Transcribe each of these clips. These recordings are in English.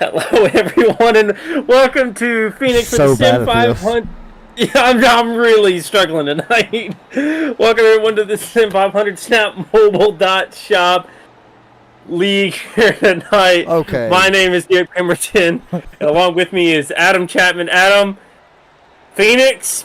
Hello, everyone, and welcome to Phoenix for the So bad at this. Sim500. Yeah, I'm really struggling tonight. Welcome, everyone, to the Sim500 Snap Mobile Shop League here tonight. Okay. My name is Derek Pemberton, and along with me is Adam Chapman. Adam, Phoenix,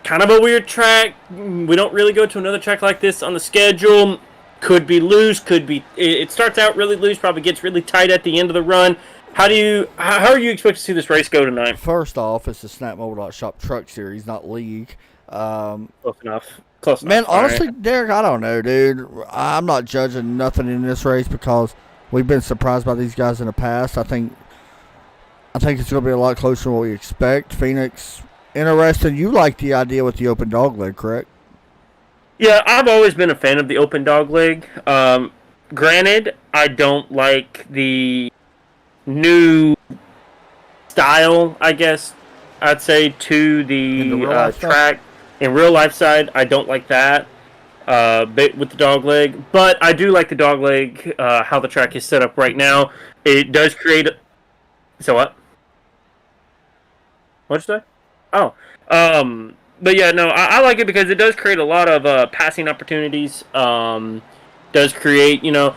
kind of a weird track. We don't really go to another track like this on the schedule. Could be loose, could be. It starts out really loose, probably gets really tight at the end of the run. How are you expect to see this race go tonight? First off, it's the Snap Mobile Shop Truck Series, not League. Close enough. Close Man, enough. honestly, Derek, I don't know, dude. I'm not judging nothing in this race because we've been surprised by these guys in the past. I think it's going to be a lot closer than what we expect. Phoenix, interesting. You like the idea with the open dog leg, correct? Yeah, I've always been a fan of the open dog leg. Granted, I don't like the new style, I guess I'd say, to the track. In real life side, I don't like that with the dog leg. But I do like the dog leg, how the track is set up right now. It does create... So what? What'd you say? Oh. But yeah, no, I like it because it does create a lot of passing opportunities. Does create, you'd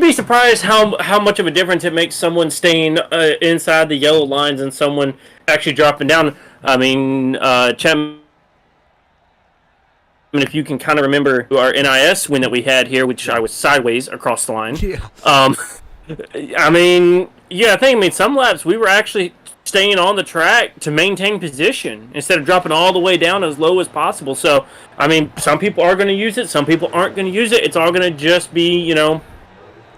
be surprised how much of a difference it makes someone staying inside the yellow lines and someone actually dropping down. I mean, Chem, if you can kind of remember our NIS win that we had here, which I was sideways across the line. Yeah. I mean, yeah, I mean, some laps we were actually staying on the track to maintain position instead of dropping all the way down as low as possible. So, I mean, some people are going to use it, some people aren't going to use it. It's all going to just be,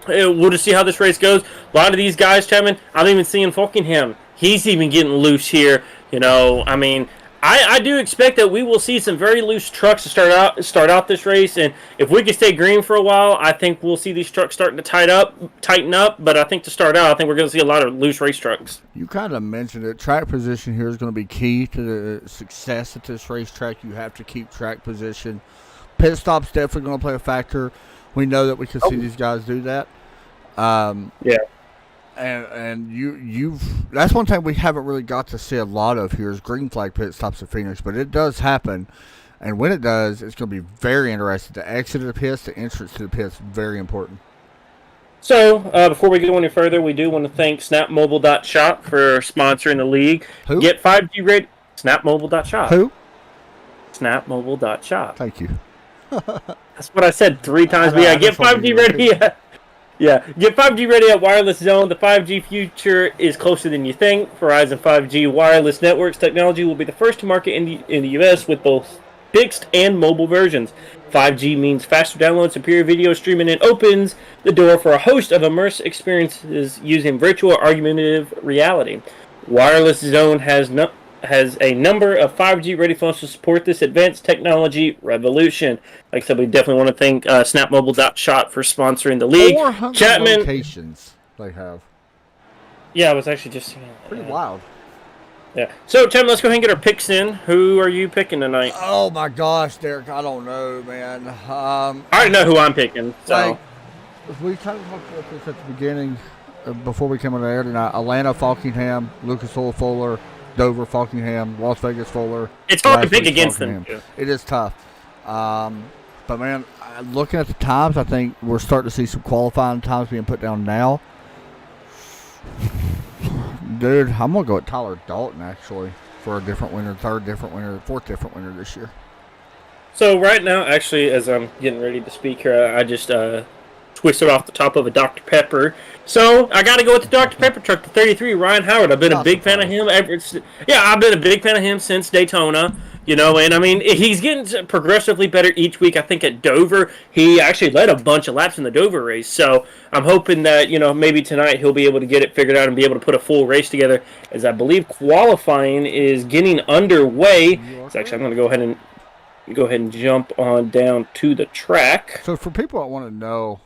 we'll just see how this race goes. A lot of these guys, Chapman, I'm even seeing Falkingham. He's even getting loose here. I mean, I do expect that we will see some very loose trucks to start out this race, and if we can stay green for a while, I think we'll see these trucks starting to tighten up. But I think to start out, I think we're going to see a lot of loose race trucks. You kind of mentioned it. Track position here is going to be key to the success at this racetrack. You have to keep track position. Pit stop's definitely going to play a factor. We know that we can see these guys do that. Yeah. And you've that's one thing we haven't really got to see a lot of here is green flag pit stops at Phoenix, but it does happen, and when it does, it's going to be very interesting. The exit of the pits, the entrance to the pits, very important. So before we go any further, we do want to thank SnapMobile.shop for sponsoring the league. Who? Get 5G ready. SnapMobile.shop. Who? SnapMobile.shop. Thank you. That's what I said 3 times. But yeah, get 5G ready. Yeah, get 5G ready at Wireless Zone. The 5G future is closer than you think. Verizon 5G wireless networks technology will be the first to market in the U.S. with both fixed and mobile versions. 5G means faster download, superior video streaming, and opens the door for a host of immersive experiences using virtual augmented reality. Wireless Zone has a number of 5G ready phones to support this advanced technology revolution. Like I said, we definitely want to thank SnapMobile.shop for sponsoring the league. 400 Chapman, locations they have. Yeah, I was actually just seeing that. Pretty wild. Yeah. So, Chapman, let's go ahead and get our picks in. Who are you picking tonight? Oh my gosh, Derek, I don't know, man. I already know who I'm picking. So, we kind of talked about this at the beginning, before we came on the air tonight. Atlanta, Falkingham, Lucas Oil, Fuller, Dover, Falkingham, Las Vegas, Fuller. It's hard to pick against them. It is tough. But, man, looking at the times, I think we're starting to see some qualifying times being put down now. Dude, I'm going to go with Tyler Dalton, actually, for a different winner, third different winner, fourth different winner this year. So, right now, actually, as I'm getting ready to speak here, I just twisted off the top of a Dr. Pepper. So, I got to go with the Dr. Pepper truck, the 33, Ryan Howard. I've been a big fan of him. I've been a big fan of him since Daytona. And I mean, he's getting progressively better each week. I think at Dover, he actually led a bunch of laps in the Dover race. So I'm hoping that, maybe tonight he'll be able to get it figured out and be able to put a full race together, as I believe qualifying is getting underway. So actually, I'm going to go ahead and jump on down to the track. So for people that want to know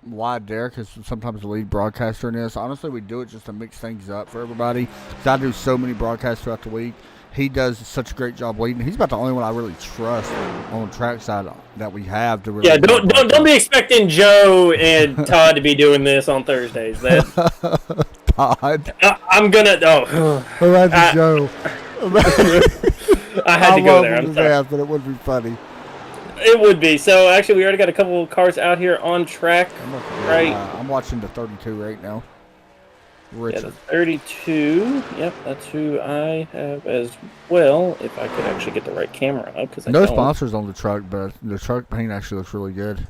why Derek is sometimes the lead broadcaster in this, honestly, we do it just to mix things up for everybody. Because I do so many broadcasts throughout the week. he does such a great job leading. He's about the only one I really trust on the track side that we have to really. Yeah, don't be expecting Joe and Todd to be doing this on Thursdays. Todd. I'm gonna. Oh, imagine Joe. I had to go there. I'm sorry. But it would be funny. It would be. So actually, we already got a couple of cars out here on track. I'm watching the 32 right now. Richard. Yeah, the 32. Yep, that's who I have as well. If I could actually get the right camera up, because no sponsors on the truck, but the truck paint actually looks really good.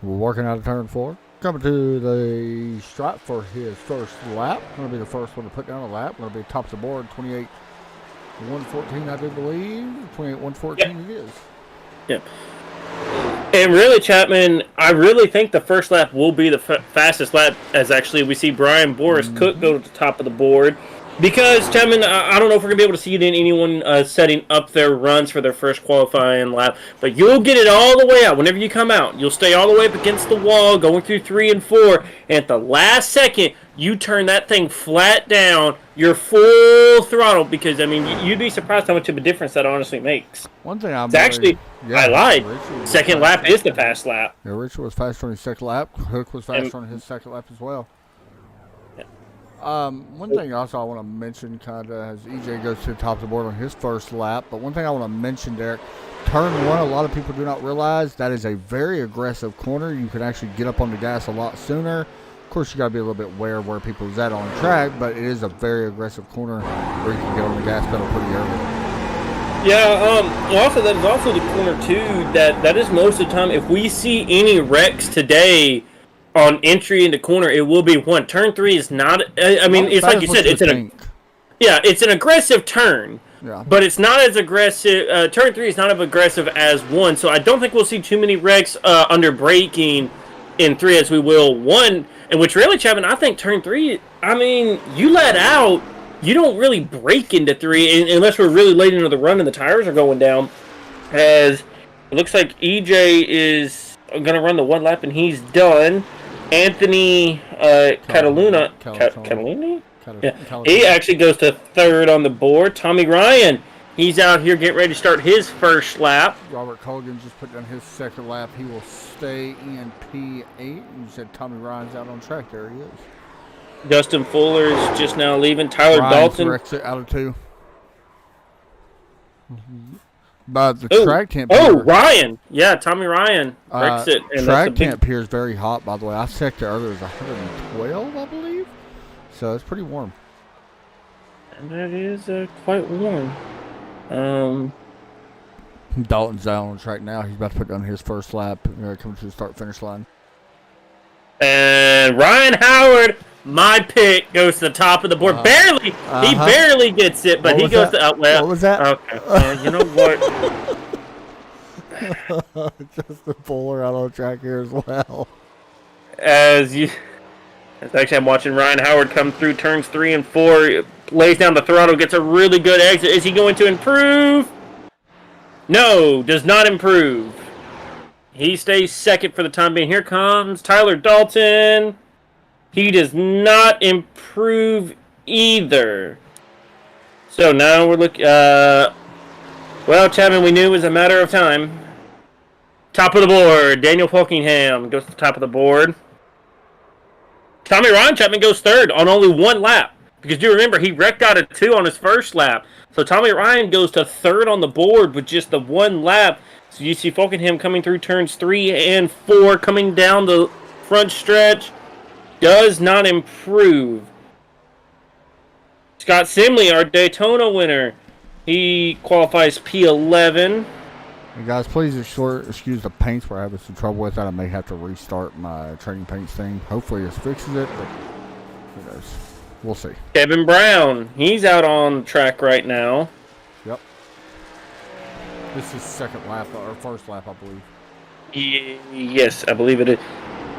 We're working out of turn 4. Coming to the stripe for his first lap. Going to be the first one to put down a lap. Going to be top of the board, 28-114, I do believe. 28-114 yep. It is. Yep. And really, Chapman, I really think the first lap will be the fastest lap, as actually we see Brian Boris Cook go to the top of the board. Because, Chapman, I don't know if we're going to be able to see anyone setting up their runs for their first qualifying lap, but you'll get it all the way out. Whenever you come out, you'll stay all the way up against the wall, going through 3 and 4, and at the last second, you turn that thing flat down, you're full throttle, because, I mean, you'd be surprised how much of a difference that honestly makes. One thing I'm I lied. Second lap is the fast lap. Yeah, Richard was fast on his second lap. Hook was fast on his second lap as well. One thing also I want to mention, kind of, as EJ goes to the top of the board on his first lap, but one thing I want to mention, Derek, turn 1, a lot of people do not realize that is a very aggressive corner. You can actually get up on the gas a lot sooner. Of course, you got to be a little bit aware of where people is at on track, but it is a very aggressive corner where you can get on the gas pedal pretty early. Yeah, also that is also the corner too, that is most of the time, if we see any wrecks today on entry into corner, it will be one. Turn 3 is not, I mean, it's like you said, it's an aggressive turn, but it's not as aggressive, turn 3 is not as aggressive as 1, so I don't think we'll see too many wrecks under braking in 3 as we will 1, and which really, Chapman, I think turn 3, I mean, you let out, you don't really break into 3 unless we're really late into the run and the tires are going down, as it looks like EJ is going to run the 1 lap and he's done. Anthony Cataluna, he actually goes to 3rd on the board. Tommy Ryan, he's out here getting ready to start his first lap. Robert Colgan just put down his second lap. He will stay in P8. You said Tommy Ryan's out on track. There he is. Justin Fuller is just now leaving. Tyler Dalton. Exit out of 2. But the track temp. Ryan. Yeah, Tommy Ryan. Brexit. And track temp here is very hot, by the way. I checked it earlier. It was 112, I believe. So it's pretty warm. And that is quite warm. Dalton's out on track now. He's about to put down his first lap. Coming to the start-finish line. And Ryan Howard, my pick, goes to the top of the board. Barely. He barely gets it, but he goes to... well, what was that? Okay. You know what? Justin Fuller out on track here as well. Actually, I'm watching Ryan Howard come through turns 3 and 4. Lays down the throttle, gets a really good exit. Is he going to improve? No, does not improve. He stays second for the time being. Here comes Tyler Dalton. He does not improve either. So now we're looking... well, Chapman, we knew it was a matter of time. Top of the board. Daniel Polkingham goes to the top of the board. Tommy Ryan, Chapman, goes 3rd on only 1 lap. Because you remember, he wrecked out of 2 on his first lap. So Tommy Ryan goes to 3rd on the board with just the 1 lap. So you see Polkingham coming through turns 3 and 4, coming down the front stretch. Does not improve. Scott Simley, our Daytona winner. He qualifies P11. Hey guys, please excuse the paints we're having some trouble with that. I may have to restart my trading paints thing. Hopefully this fixes it, but who knows. We'll see. Kevin Brown, he's out on track right now. Yep. This is second lap, or first lap, I believe. Yes, I believe it is.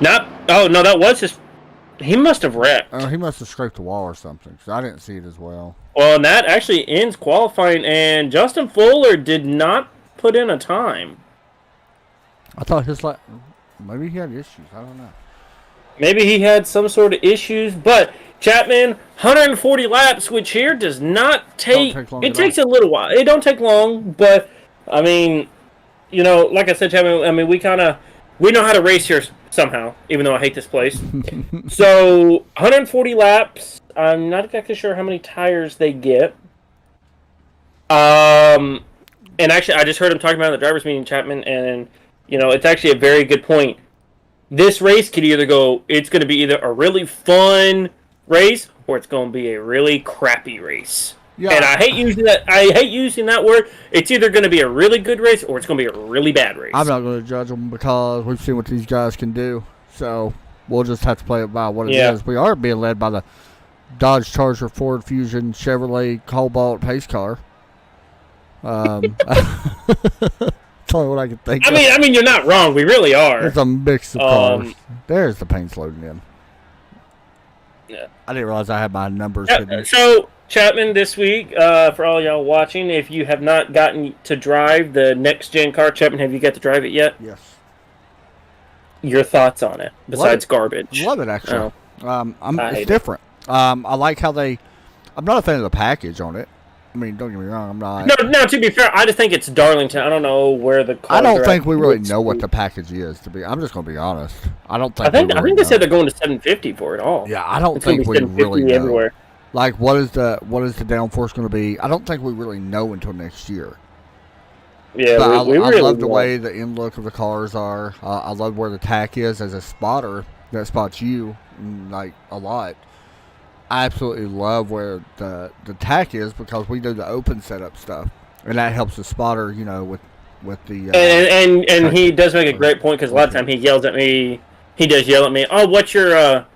Oh, no, that was his... He must have wrecked. He must have scraped the wall or something, because I didn't see it as well. Well, and that actually ends qualifying, and Justin Fuller did not put in a time. I thought his maybe he had issues. I don't know. Maybe he had some sort of issues, but Chapman, 140 laps, which here does not take. It takes a little while. It don't take long, but I mean, like I said, Chapman. I mean, we know how to race here somehow, even though I hate this place. So 140 laps. I'm not exactly sure how many tires they get. And actually, I just heard him talking about it in the drivers' meeting, Chapman, and it's actually a very good point. This race could either go. It's going to be either a really fun race or it's going to be a really crappy race. Yeah. And I hate using that. I hate using that word. It's either going to be a really good race or it's going to be a really bad race. I'm not going to judge them because we've seen what these guys can do. So we'll just have to play it by what it is. We are being led by the Dodge Charger, Ford Fusion, Chevrolet Cobalt pace car. That's only what I can think of. I mean, you're not wrong. We really are. It's a mix of cars. There's the paint's loading in. Yeah. I didn't realize I had my numbers hidden. So, Chapman, this week, for all y'all watching, if you have not gotten to drive the next-gen car, Chapman, have you got to drive it yet? Yes. Your thoughts on it, besides garbage? Love it, actually. It's different. I like how I'm not a fan of the package on it. I mean, don't get me wrong, I'm not. No, to be fair, I just think it's Darlington. I don't know where the cars I don't think we really know what the package is, I'm just going to be honest. I think they said they're going to 750 for it all. Yeah, I don't think we really know. Everywhere. Like, what is the downforce going to be? I don't think we really know until next year. Yeah, but we I really love the way the end look of the cars are. I love where the tack is as a spotter. That spots you, like, a lot. I absolutely love where the tack is because we do the open setup stuff, and that helps the spotter, with the. And he does make a great point because a lot of time he yells at me. He does yell at me. Oh, what's your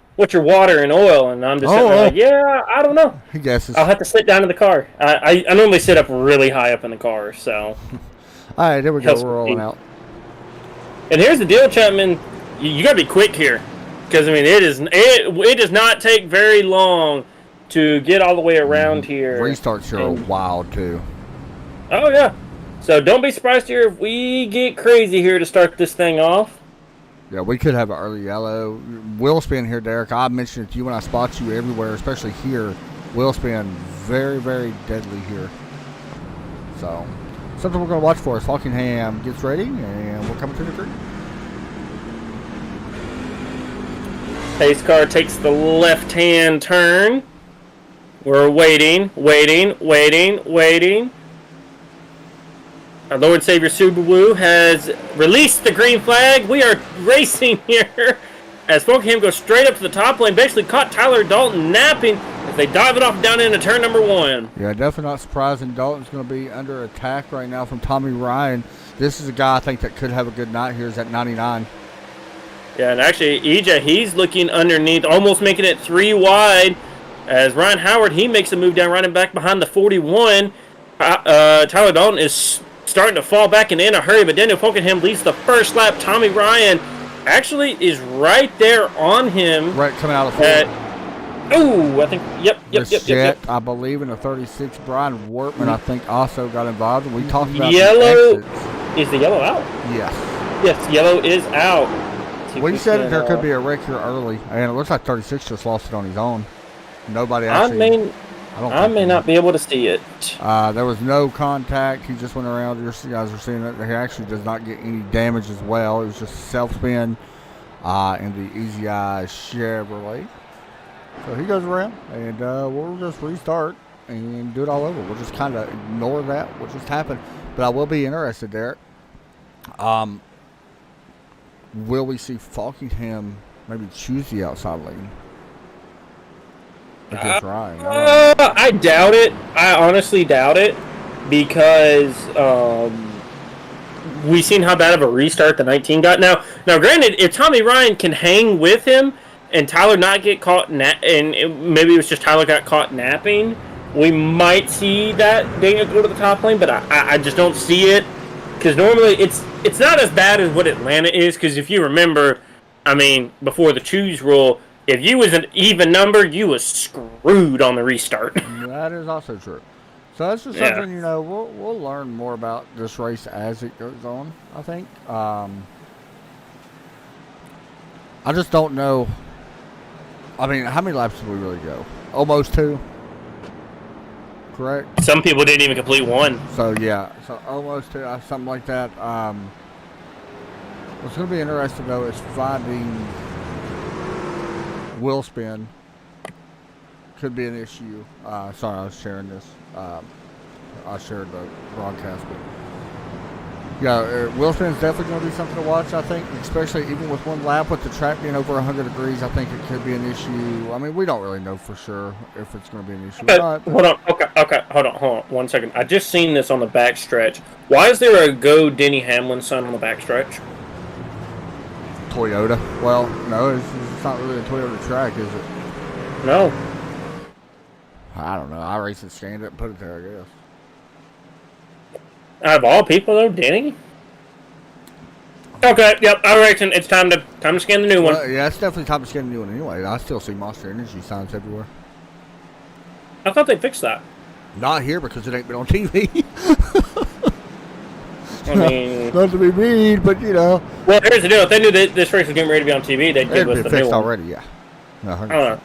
water and oil? And I'm just sitting there like, yeah, I don't know. He guesses. I'll have to sit down in the car. I normally sit up really high up in the car, so. All right, there we go. We're rolling out. And here's the deal, Chapman. You got to be quick here. Because, I mean, it does not take very long to get all the way around here. Restarts here are wild, too. Oh, yeah. So don't be surprised here if we get crazy here to start this thing off. Yeah, we could have an early yellow. Wheel spin here, Derek. I mentioned it to you when I spot you everywhere, especially here. Wheel spin, very, very deadly here. So, something we're going to watch for us. Falkingham gets ready, and we're coming to the green. Pace car takes the left-hand turn. We're waiting. Our Lord Savior Subaru has released the green flag. We are racing here as Falkingham goes straight up to the top lane. Basically caught Tyler Dalton napping as they dive it off down into turn number 1. Yeah, definitely not surprising. Dalton's going to be under attack right now from Tommy Ryan. This is a guy I think that could have a good night here. Is at 99. Yeah, and actually, EJ, he's looking underneath, almost making it 3 wide. As Ryan Howard, he makes a move down right and back behind the 41. Tyler Dalton is starting to fall back and in a hurry, but Daniel Falkingham leads the first lap. Tommy Ryan actually is right there on him. Right, coming out of the I think, yep. I believe in the 36, Brian Wortman, I think, also got involved. We talked about yellow. Is the yellow out? Yes. Yes, yellow is out. We said that there could be a wreck here early, and it looks like 36 just lost it on his own. Nobody actually. I may not be able to see it. There was no contact. He just went around. You guys are seeing it. He actually does not get any damage as well. It was just self-spin in the Easy Eye Chevrolet. So he goes around, and we'll just restart and do it all over. We'll just kind of ignore that, what just happened. But I will be interested, Derek. Will we see Falkingham maybe choose the outside lane? Against Ryan? I doubt it. I honestly doubt it because we've seen how bad of a restart the 19 got. Now, granted, if Tommy Ryan can hang with him and Tyler not get caught, maybe it was just Tyler got caught napping, we might see that Daniel go to the top lane, but I just don't see it. Because normally it's not as bad as what Atlanta is. Because if you remember, I mean, before the choose rule, if you was an even number, you was screwed on the restart. That is also true. So that's just something, we'll learn more about this race as it goes on, I think. I just don't know I mean, how many laps did we really go? Almost 2. Correct? Some people didn't even complete 1. So, yeah. So, almost 2, something like that. What's going to be interesting, though, is finding wheel spin. Could be an issue. Sorry, I was sharing this. I shared the broadcast, but yeah, wheel spin is definitely going to be something to watch. I think, especially even with one lap with the track being over 100 degrees, I think it could be an issue. I mean, we don't really know for sure if it's going to be an issue. Okay, hold on. Okay, hold on. 1 second. I just seen this on the backstretch. Why is there a Go Denny Hamlin sign on the backstretch? Toyota. Well, no, it's not really a Toyota track, is it? No. I don't know. I race it, stand it, and put it there, I guess. Out of all people, though, Denny? Okay, yep, I reckon it's time to scan the new one. Yeah, it's definitely time to scan the new one anyway. I still see Monster Energy signs everywhere. I thought they fixed that. Not here because it ain't been on TV. I mean... Not to be mean, but you know. Well, here's the deal. If they knew that this race was getting ready to be on TV, they'd give us the new one. Fixed already, yeah. No, 100%. I don't know.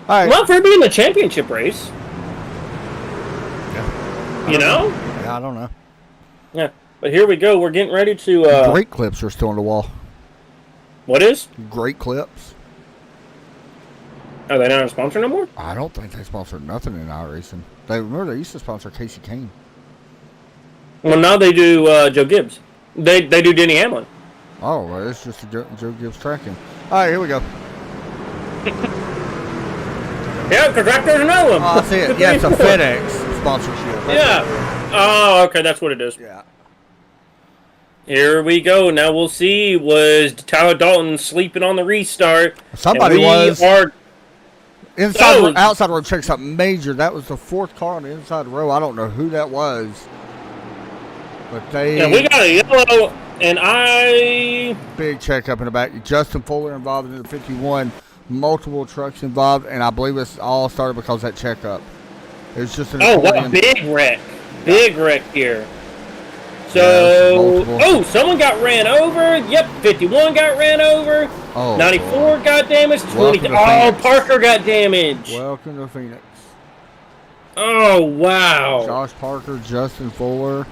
All right. Well, for it being a championship race. Yeah. You know? Yeah, I don't know. Yeah. But here we go. We're getting ready to... Great clips are still on the wall. What is? Great clips. Are they not a sponsor no more? I don't think they sponsor nothing in iRacing. They used to sponsor Casey Kane. Well, now they do Joe Gibbs. They do Denny Hamlin. Oh, well, it's just a Joe Gibbs tracking. All right, here we go. Yeah, because tractors know him. Oh, I see it. Yeah, it's a FedEx sponsorship. Yeah. Oh, okay, that's what it is. Yeah. Here we go. Now we'll see. Was Tyler Dalton sleeping on the restart? Somebody was. Inside outside row check something major. That was the 4th car on the inside row. I don't know who that was. But they... Yeah, we got a yellow, and Big checkup in the back. Justin Fuller involved in the 51. Multiple trucks involved, and I believe it's all started because of that checkup. It was just an what big wreck. Big wreck here. So, someone got ran over. Yep, 51 got ran over. 94 got damaged. 20. Parker got damaged. Welcome to Phoenix. Oh, wow. Josh Parker, Justin Fuller.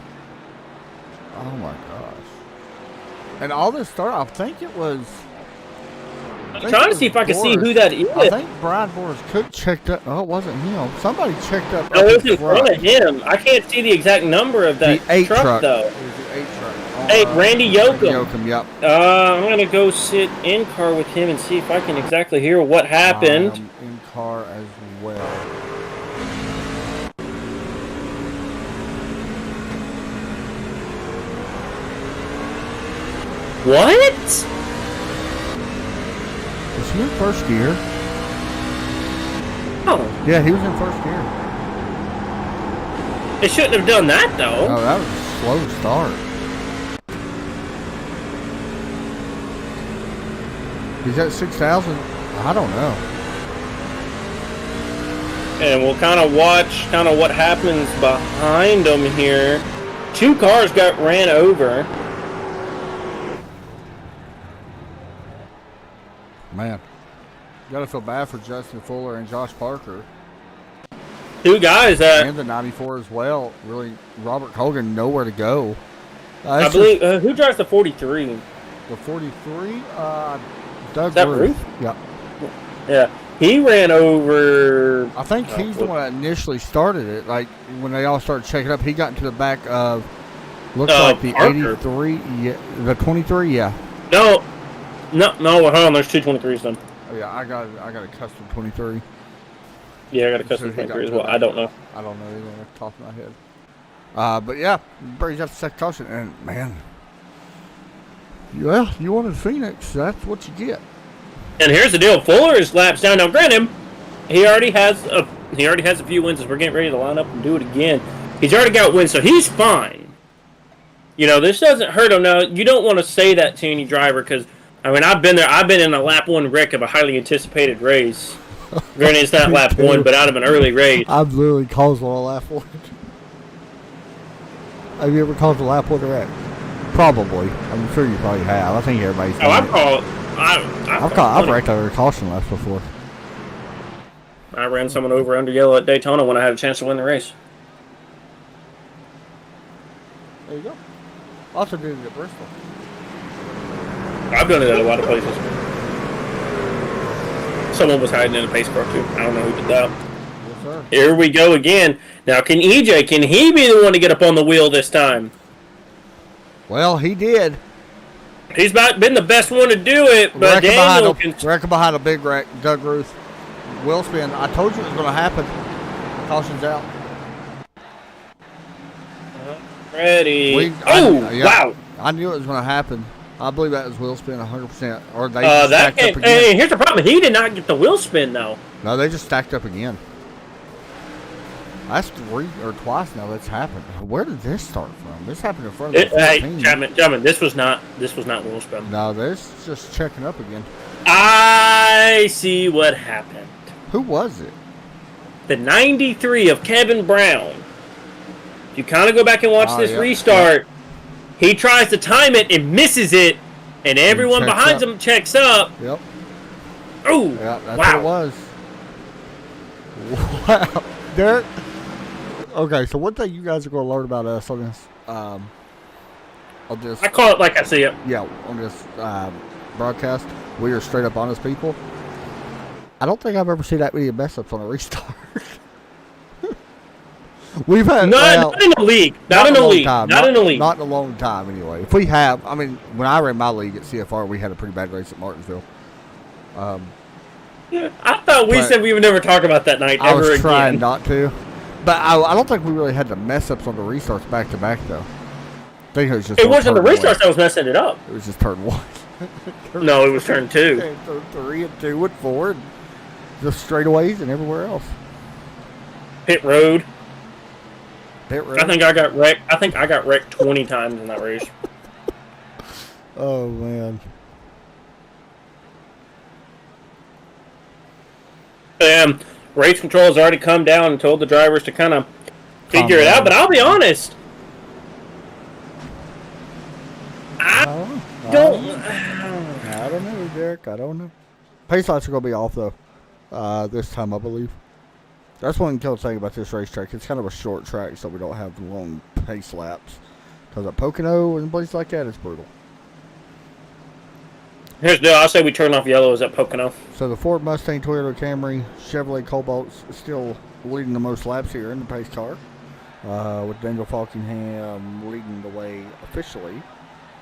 Oh, my gosh. And all this started, I think it was... I'm trying to see if I can see who that is. I think Brian Boris Cook checked up. Oh, it wasn't him. Somebody checked up. No, it was in front of him. I can't see the exact number of that truck, though. It was the 8 truck. Hey, Randy Yoakum. Yoakum, yep. I'm going to go sit in car with him and see if I can exactly hear what happened. In car as well. What? Was he in first gear? Oh. Yeah, he was in first gear. They shouldn't have done that, though. Oh, that was a slow start. He's at 6,000? I don't know. And we'll kind of watch what happens behind them here. 2 cars got ran over. Man, you gotta feel bad for Justin Fuller and Josh Parker. 2 guys that... And the 94 as well. Really, Robert Colgan, nowhere to go. I believe... who drives the 43? The 43? Doug Ruth? Yeah. Yeah. He ran over... I think he's the one that initially started it. Like, when they all started checking up, he got into the back of... Looks like the Parker. 83... Yeah, the 23? Yeah. No, hold on. There's 2 23s then. Oh, yeah, I got a custom 23. Yeah, I got a custom 23 as well. I don't know. I don't know either off the top of my head. But yeah, brings up the second caution, and man, well, you wanted Phoenix, that's what you get. And here's the deal: Fuller is laps down. Now, granted, he already has a few wins as we're getting ready to line up and do it again. He's already got wins, so he's fine. You know, this doesn't hurt him. Now, you don't want to say that to any driver because. I mean, I've been there. I've been in a lap 1 wreck of a highly anticipated race. Granted, it's not lap 1, but out of an early race. I've literally caused one a lap 1. Have you ever caused a lap 1 wreck? Probably. I'm sure you probably have. I think everybody's. I've wrecked over caution laps before. I ran someone over under yellow at Daytona when I had a chance to win the race. There you go. Also did it at Bristol. I've done it at a lot of places. Someone was hiding in a pace car too. I don't know who did that. Yes, sir. Here we go again. Now, can he be the one to get up on the wheel this time? Well, he did. He's been the best one to do it, but Daniel Wrecking behind a big wreck. Doug Ruth. Wheel spin. I told you it was going to happen. Caution's out. Ready. Wow. I knew it was going to happen. I believe that was wheel spin 100%. Or they just stacked up again. Hey, here's the problem. He did not get the wheel spin, though. No, they just stacked up again. That's twice now that's happened. Where did this start from? This happened in front of the Hey, gentlemen, this was not wheel spin. No, this is just checking up again. I see what happened. Who was it? The 93 of Kevin Brown. If you kind of go back and watch this restart, he tries to time it and misses it, and everyone behind him checks up. Yep. Oh, yeah, that's what it was. Wow. Derek. Okay, so one thing you guys are going to learn about us on this, I call it like I see it. Yeah, on this broadcast, we are straight up honest people. I don't think I've ever seen that many mess ups on a restart. We've had not in the league. Not in the league. Not in the league. Not in a long time, anyway. If we have, I mean, when I ran my league at CFR, we had a pretty bad race at Martinsville. Yeah, I thought we said we would never talk about that night ever again. I was trying not to. But I don't think we really had the mess ups on the restarts back to back, though. I think it wasn't the restarts that was messing it up. It was just turn 1. No, it was turn 2. Turn 3 and 2 and 4 and just straightaways and everywhere else. Pit road. I think I got wrecked 20 times in that race. Oh, man. Race control has already come down and told the drivers to kind of figure it out. But I'll be honest. I don't know, Derek. I don't know. Pace lights are going to be off, though, this time, I believe. That's one cool thing about this racetrack. It's kind of a short track, so we don't have long pace laps. Because at Pocono and places like that, it's brutal. Here's the deal. I'll say we turn off yellows at Pocono. So the Ford Mustang, Toyota Camry, Chevrolet Cobalt's still leading the most laps here in the pace car. With Daniel Falkingham leading the way officially.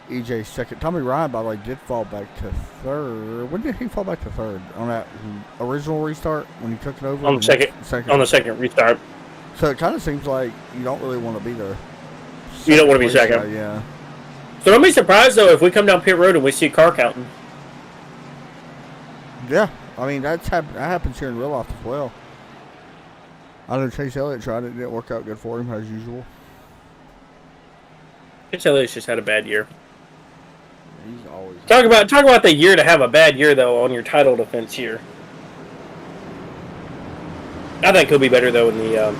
EJ second. Tommy Ryan, by the way, did fall back to third. When did he fall back to third? On that original restart when he took it over? On the second restart. So it kind of seems like you don't really want to be there. You don't want to be second. Yeah. So don't be surprised, though, if we come down pit road and we see car counting. Yeah. I mean, that happens here in real life as well. I know Chase Elliott tried it. It didn't work out good for him, as usual. Chase Elliott's just had a bad year. He's always talk about the year to have a bad year, though, on your title defense here. I think he'll be better, though, in the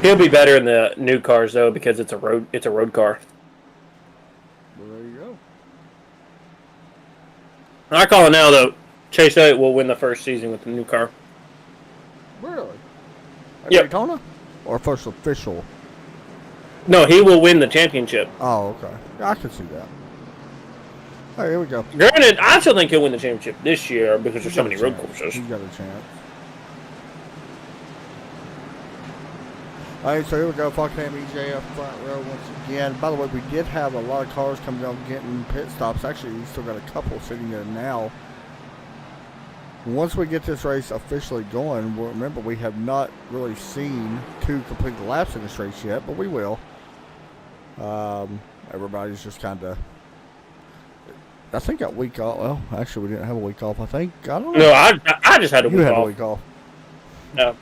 he'll be better in the new cars, though, because it's a road car. Well, there you go. I call it now, though. Chase Elliott will win the first season with the new car. Really? Yep. Daytona? Or first official? No, he will win the championship. Oh, okay. I can see that. All right, here we go. Granted, I still think he'll win the championship this year because there's so many road courses. He's got a chance. All right, so here we go. Falkham EJ up front row once again. By the way, we did have a lot of cars coming down getting pit stops. Actually, we still got a couple sitting there now. Once we get this race officially going, remember we have not really seen 2 complete laps in this race yet, but we will. Everybody's just kind of, I think, got week off. Well, actually, we didn't have a week off, I think. I don't know. No, I just had a week off. You had a week off. No.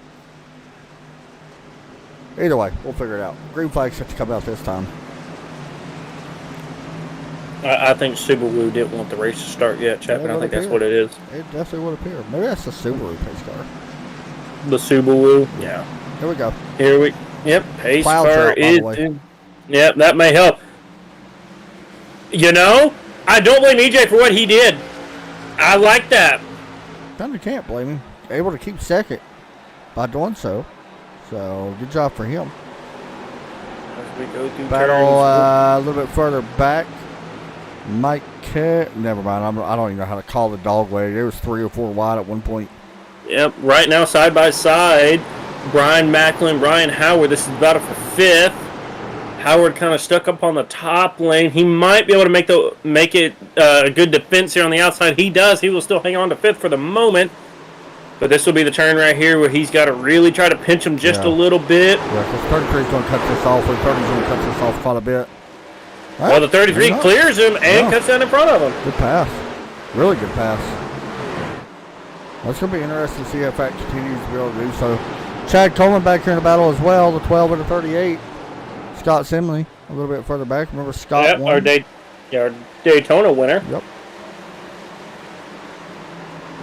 Either way, we'll figure it out. Green flag's set to come out this time. I think Subaru didn't want the race to start yet, Chapman. I think that's what it is. It definitely would appear. Maybe that's the Subaru pace car. The Subaru? Yeah. Here we go. Yep, pace Clouds car out, is. Yep, that may help. You know, I don't blame EJ for what he did. I like that. Kind of can't blame him. Able to keep second by doing so. So, good job for him. As we go through Battle a little bit further back. Never mind. I don't even know how to call the dog leg. There was 3 or 4 wide at one point. Yep. Right now, side by side, Brian Macklin, Ryan Howard. This is battle for 5th. Howard kind of stuck up on the top lane. He might be able to make it a good defense here on the outside. He does. He will still hang on to 5th for the moment. But this will be the turn right here where he's got to really try to pinch him just a little bit. Yeah, because 33 is going to cut this off. Or 30 is going to cut this off quite a bit. Right. Well, the 33 clears him and cuts down in front of him. Good pass. Really good pass. Well, it's going to be interesting to see if that continues to be able to do so. Chad Coleman back here in the battle as well, the 12 and the 38. Scott Simley a little bit further back. Remember Scott won. Our Daytona winner. Yep.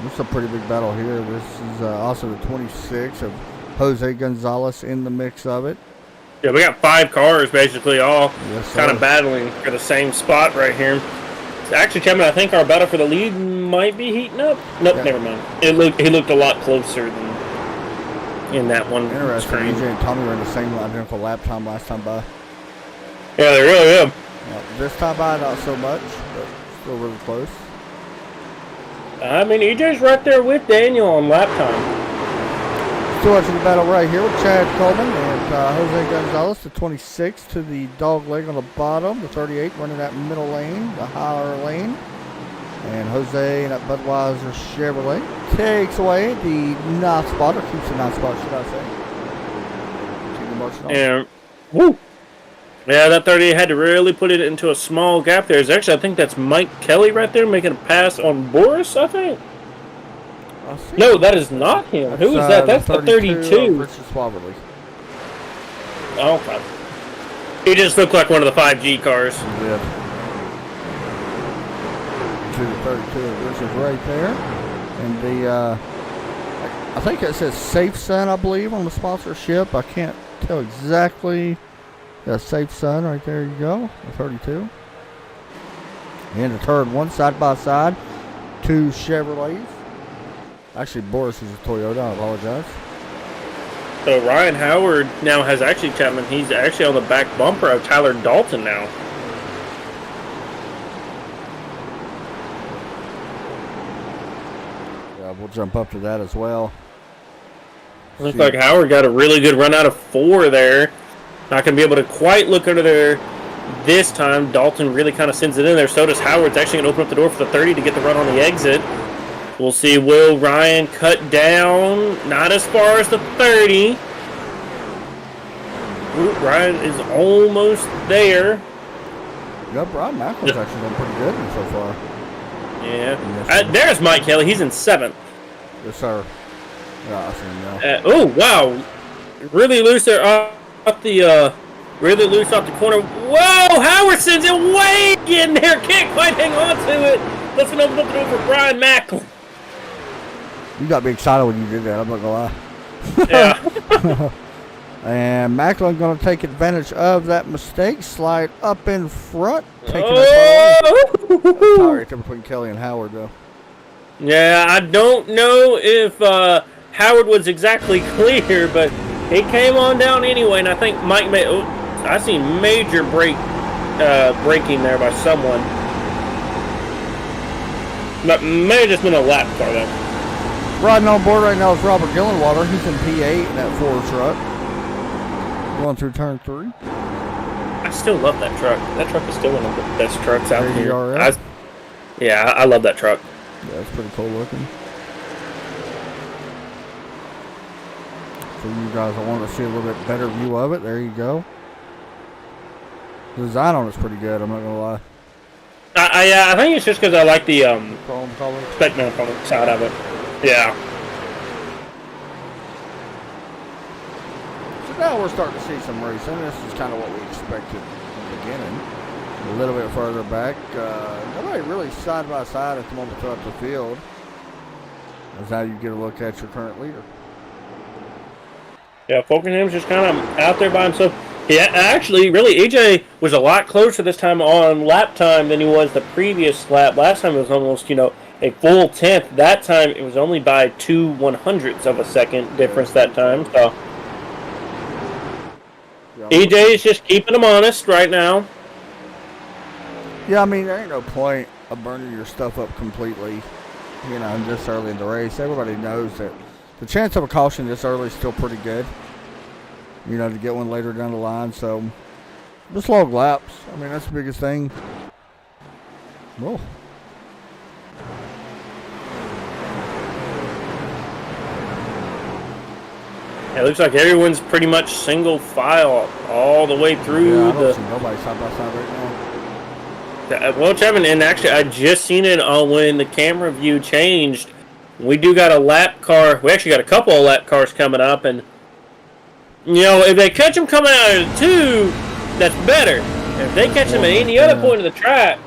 This is a pretty big battle here. This is also the 26 of Jose Gonzalez in the mix of it. Yeah, we got 5 cars basically all kind of battling for the same spot right here. Actually, Kevin, I think our battle for the lead might be heating up. Nope, never mind. He looked a lot closer than in that one. Interesting. AJ and Tommy were in the same identical lap time last time by. Yeah, they really are. This time by, not so much, but still really close. I mean, EJ's right there with Daniel on lap time. Still watching the battle right here with Chad Coleman and Jose Gonzalez, the 26 to the dog leg on the bottom, the 38 running that middle lane, the higher lane. And Jose in that Budweiser Chevrolet takes away the 9th spot, or keeps the 9th spot, should I say. Continue marching on. And, woo! Yeah, that 38 had to really put it into a small gap there. Actually, I think that's Mike Kelly right there making a pass on Boris, I think. No, that is not him. Who is that? That's the 32. Richard Swaverly. Oh, okay. He just looked like one of the 5G cars. Yeah. To the 32 of Richard's right there. And the, I think it says Safe Sun, I believe, on the sponsorship. I can't tell exactly. Yeah, Safe Sun right there you go. The 32. And the third one, side by side. 2 Chevrolets. Actually, Boris is a Toyota. I apologize. So Ryan Howard now has actually, Chapman, he's actually on the back bumper of Tyler Dalton now. Yeah, we'll jump up to that as well. Looks like Howard got a really good run out of 4 there. Not going to be able to quite look under there this time. Dalton really kind of sends it in there. So does Howard. It's actually going to open up the door for the 30 to get the run on the exit. We'll see, will Ryan cut down? Not as far as the 30. Ooh, Ryan is almost there. Yeah, Brian Macklin's actually been pretty good so far. Yeah. There's Mike Kelly. He's in 7th. Yes, sir. Yeah, I see him now. Oh, wow. Really loose there really loose off the corner. Whoa, Howard sends it way in there. Can't quite hang on to it. Let's open up the door for Brian Macklin. You got me excited when you did that, I'm not going to lie. Yeah. And Macklin going to take advantage of that mistake. Slide up in front. Taking that away. Right there between Kelly and Howard, though. Yeah, I don't know if Howard was exactly clear, but he came on down anyway, and I think Mike made... Oh, I see major braking there by someone. But may have just been a lap car, though. Riding on board right now is Robert Gillenwater. He's in P8 in that Ford truck. Going through turn 3. I still love that truck. That truck is still one of the best trucks out here. I love that truck. Yeah, it's pretty cool looking. So you guys want to see a little bit better view of it. There you go. The design on it's pretty good, I'm not going to lie. I think it's just because I like the chrome color. spec manifold side of it. Yeah. So now we're starting to see some racing. This is kind of what we expected in the beginning. A little bit further back. Nobody really side by side at the moment throughout the field. That's how you get a look at your current leader. Yeah, Folkenham's just kind of out there by himself. Yeah, actually, really, AJ was a lot closer this time on lap time than he was the previous lap. Last time it was almost, a full tenth. That time it was only by 2/100ths of a second difference that time. So EJ is just keeping them honest right now. Yeah, I mean, there ain't no point of burning your stuff up completely, this early in the race. Everybody knows that the chance of a caution this early is still pretty good, to get one later down the line. So just log laps. I mean, that's the biggest thing. Whoa. It looks like everyone's pretty much single file all the way through. Yeah, I don't see nobody side by side right now. Well, Trevin, and actually, I just seen it when the camera view changed. We do got a lap car. We actually got a couple of lap cars coming up, and if they catch them coming out of the 2, that's better. If they catch them at any other point of the track,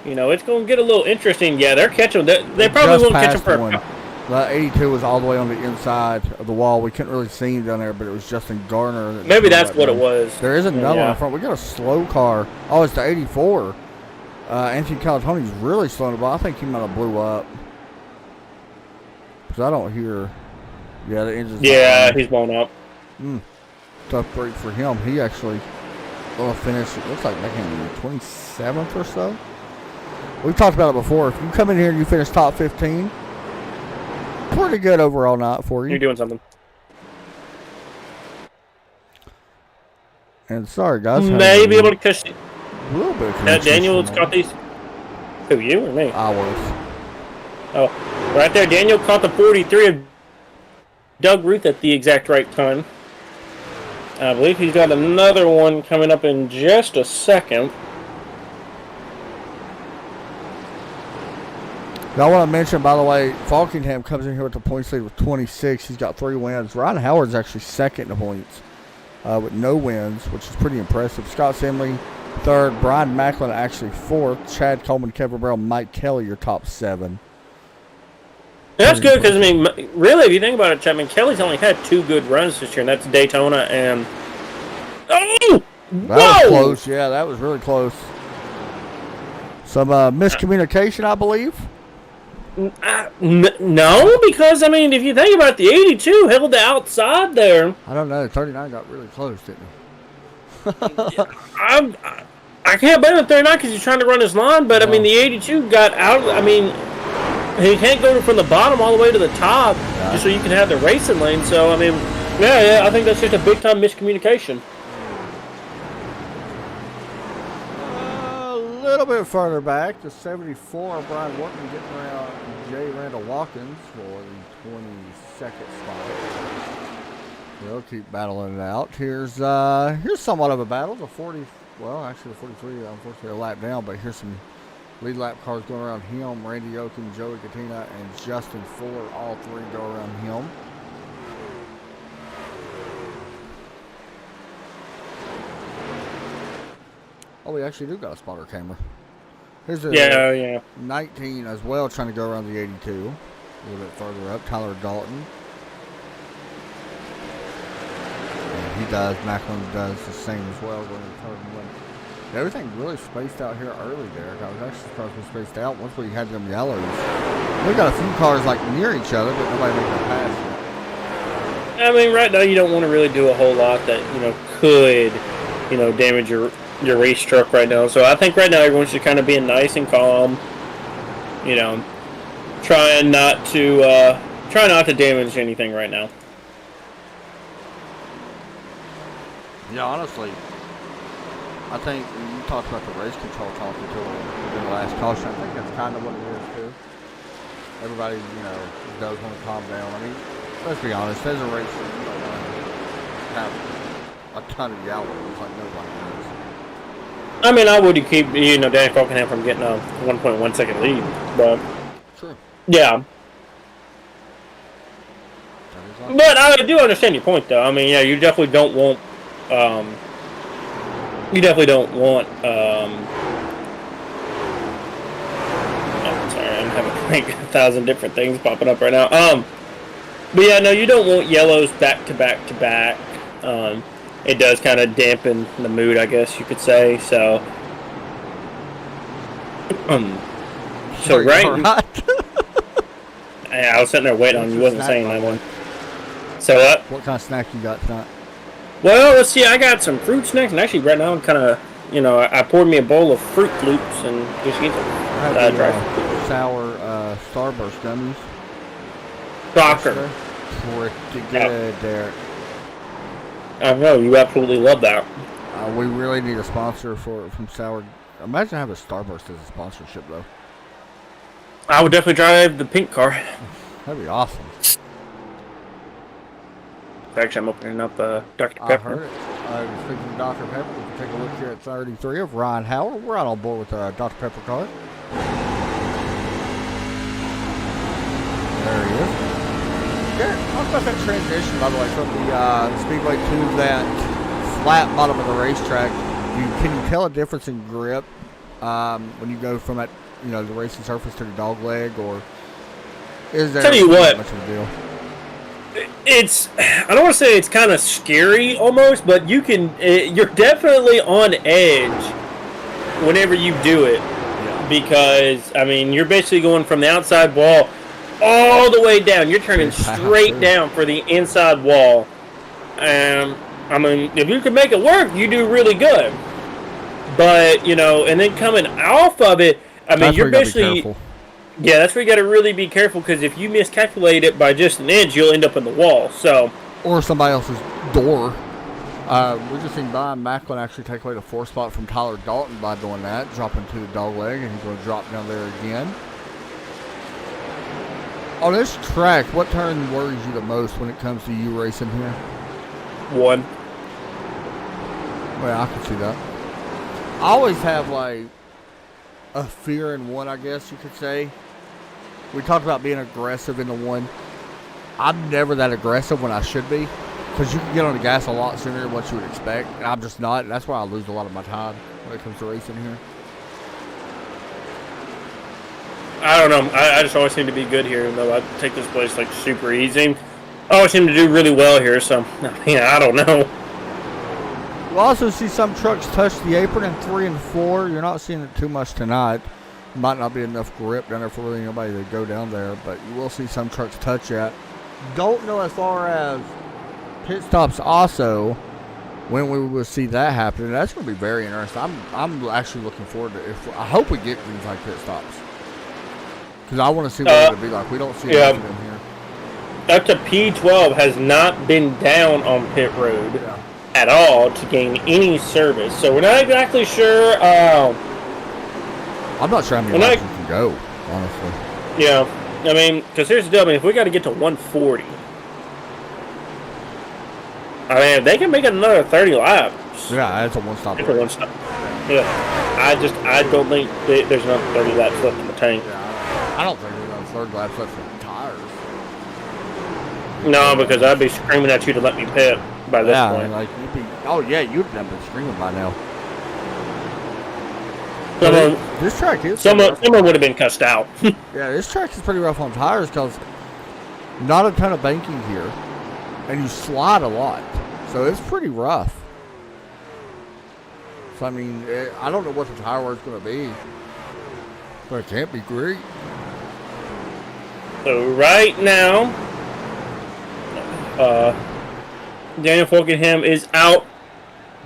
it's going to get a little interesting. Yeah, they're catching them. They probably won't catch them for a couple. The 82 was all the way on the inside of the wall. We couldn't really see him down there, but it was Justin Garner. Maybe that's what it was. There is another one in front. We got a slow car. Oh, it's the 84. Anthony Calatoni's really slowing it, but I think he might have blew up. Because I don't hear. Yeah, the engine's. Yeah, he's blown up. Tough break for him. He actually will finish. It looks like back in 27th or so. We've talked about it before. If you come in here and you finish top 15. Pretty good overall night for you. You're doing something. And sorry, guys. Maybe able to catch a little bit. Daniel, it's caught these. Who, you or me? I was. Oh, right there. Daniel caught the 43 of Doug Ruth at the exact right time. I believe he's got another one coming up in just a second. I want to mention, by the way, Falkingham comes in here with the points lead with 26. He's got 3 wins. Ryan Howard's actually second in the points with no wins, which is pretty impressive. Scott Simley, third. Brian Macklin actually fourth. Chad Coleman, Kevin Burrell, Mike Kelly, your top 7. That's good because, really, if you think about it, Chapman, Kelly's only had 2 good runs this year, and that's Daytona and... Oh! That was close. Yeah, that was really close. Some miscommunication, I believe. No, because, if you think about it, the 82 held the outside there. I don't know. 39 got really close, didn't he? I can't blame the 39 because he's trying to run his line, but, the 82 got out. He can't go from the bottom all the way to the top just so you can have the racing lane. So, yeah, I think that's just a big-time miscommunication. A little bit further back, the 74, Brian Workman getting around Jay Randall Watkins for the 22nd spot. They'll keep battling it out. Here's somewhat of a battle. The 40, well, actually the 43, unfortunately, a lap down, but here's some lead lap cars going around him. Randy Oken, Joey Katina, and Justin Fuller, all 3 go around him. Oh, we actually do got a spotter camera. Here's a 19 as well, trying to go around the 82. A little bit further up, Tyler Dalton. And he does, Macklin does the same as well. Going to turn 1. Everything really spaced out here early, Derek. I was actually surprised we spaced out once we had them yellows. We got a few cars near each other, but nobody making a pass yet. Right now you don't want to really do a whole lot that, could, damage your race truck right now. So I think right now everyone's just kind of being nice and calm, trying not to damage anything right now. Yeah, honestly, I think you talked about the race control talking to him in the last caution. I think that's kind of what it is too. Everybody, does want to calm down. Let's be honest. There's a race where you don't want to have a ton of yellows like nobody does. I would keep, Danny Falkenham from getting a 1.1 second lead, but sure. Yeah. But I do understand your point, though. You definitely don't want, oh, sorry, I'm having 1,000 different things popping up right now. But yeah, no, you don't want yellows back to back to back. It does kind of dampen the mood, I guess you could say. So, So right, right. I was sitting there waiting on you. Wasn't saying that one. So what kind of snack you got tonight? Well, let's see. I got some fruit snacks, and actually, right now I'm kind of, I poured me a bowl of Fruit Loops and just get some dry fruit. Sour Starburst gummies. Shocker. Pretty good, Derek. I know you absolutely love that. We really need a sponsor from Sour. Imagine having Starburst as a sponsorship, though. I would definitely drive the pink car. That'd be awesome. Actually, I'm opening up Dr. Pepper. I heard it. Speaking of Dr. Pepper, we can take a look here at 33 of Ryan Howard. We're out on board with Dr. Pepper car. There he is. Talk about that transition, by the way, from the Speedway to that flat bottom of the racetrack. Can you tell a difference in grip when you go from that, the racing surface to the dog leg, or is there Tell you what, much of a deal? I don't want to say it's kind of scary almost, but you're definitely on edge whenever you do it. Yeah. Because, you're basically going from the outside wall all the way down. You're turning straight down for the inside wall. If you can make it work, you do really good. But, and then coming off of it, you're basically... Yeah, that's where you got to really be careful, because if you miscalculate it by just an inch, you'll end up in the wall. So, or somebody else's door. We just seen Brian Macklin actually take away the 4th spot from Tyler Dalton by doing that, dropping to the dog leg, and he's going to drop down there again. On this track, what turn worries you the most when it comes to you racing here? 1. Well, I can see that. I always have a fear in 1, I guess you could say. We talked about being aggressive in the 1. I'm never that aggressive when I should be, because you can get on the gas a lot sooner than what you would expect, and I'm just not. That's why I lose a lot of my time when it comes to racing here. I don't know. I just always seem to be good here, even though I take this place super easy. I always seem to do really well here, so I don't know. We'll also see some trucks touch the apron in 3 and 4. You're not seeing it too much tonight. Might not be enough grip down there for really anybody to go down there, but you will see some trucks touch that. Don't know as far as pit stops also when we will see that happen. That's going to be very interesting. I'm actually looking forward to it. I hope we get things like pit stops, because I want to see what it would be like. We don't see anything in here. Up to P12 has not been down on pit road at all to gain any service, so we're not exactly sure. I'm not sure how many laps you can go, honestly. Yeah, because here's the deal. If we got to get to 140, if they can make it another 30 laps. Yeah, that's a one-stop. It's a one-stop. Yeah, I don't think there's enough 30 laps left in the tank. Yeah, I don't think there's enough 30 laps left in the tires. No, because I'd be screaming at you to let me pit by this point. You'd have been screaming by now. This track is someone would have been cussed out. Yeah, this track is pretty rough on tires, because not a ton of banking here, and you slide a lot, so it's pretty rough. So I don't know what the tire wear is going to be, but it can't be great. So right now, Daniel Folkenham is out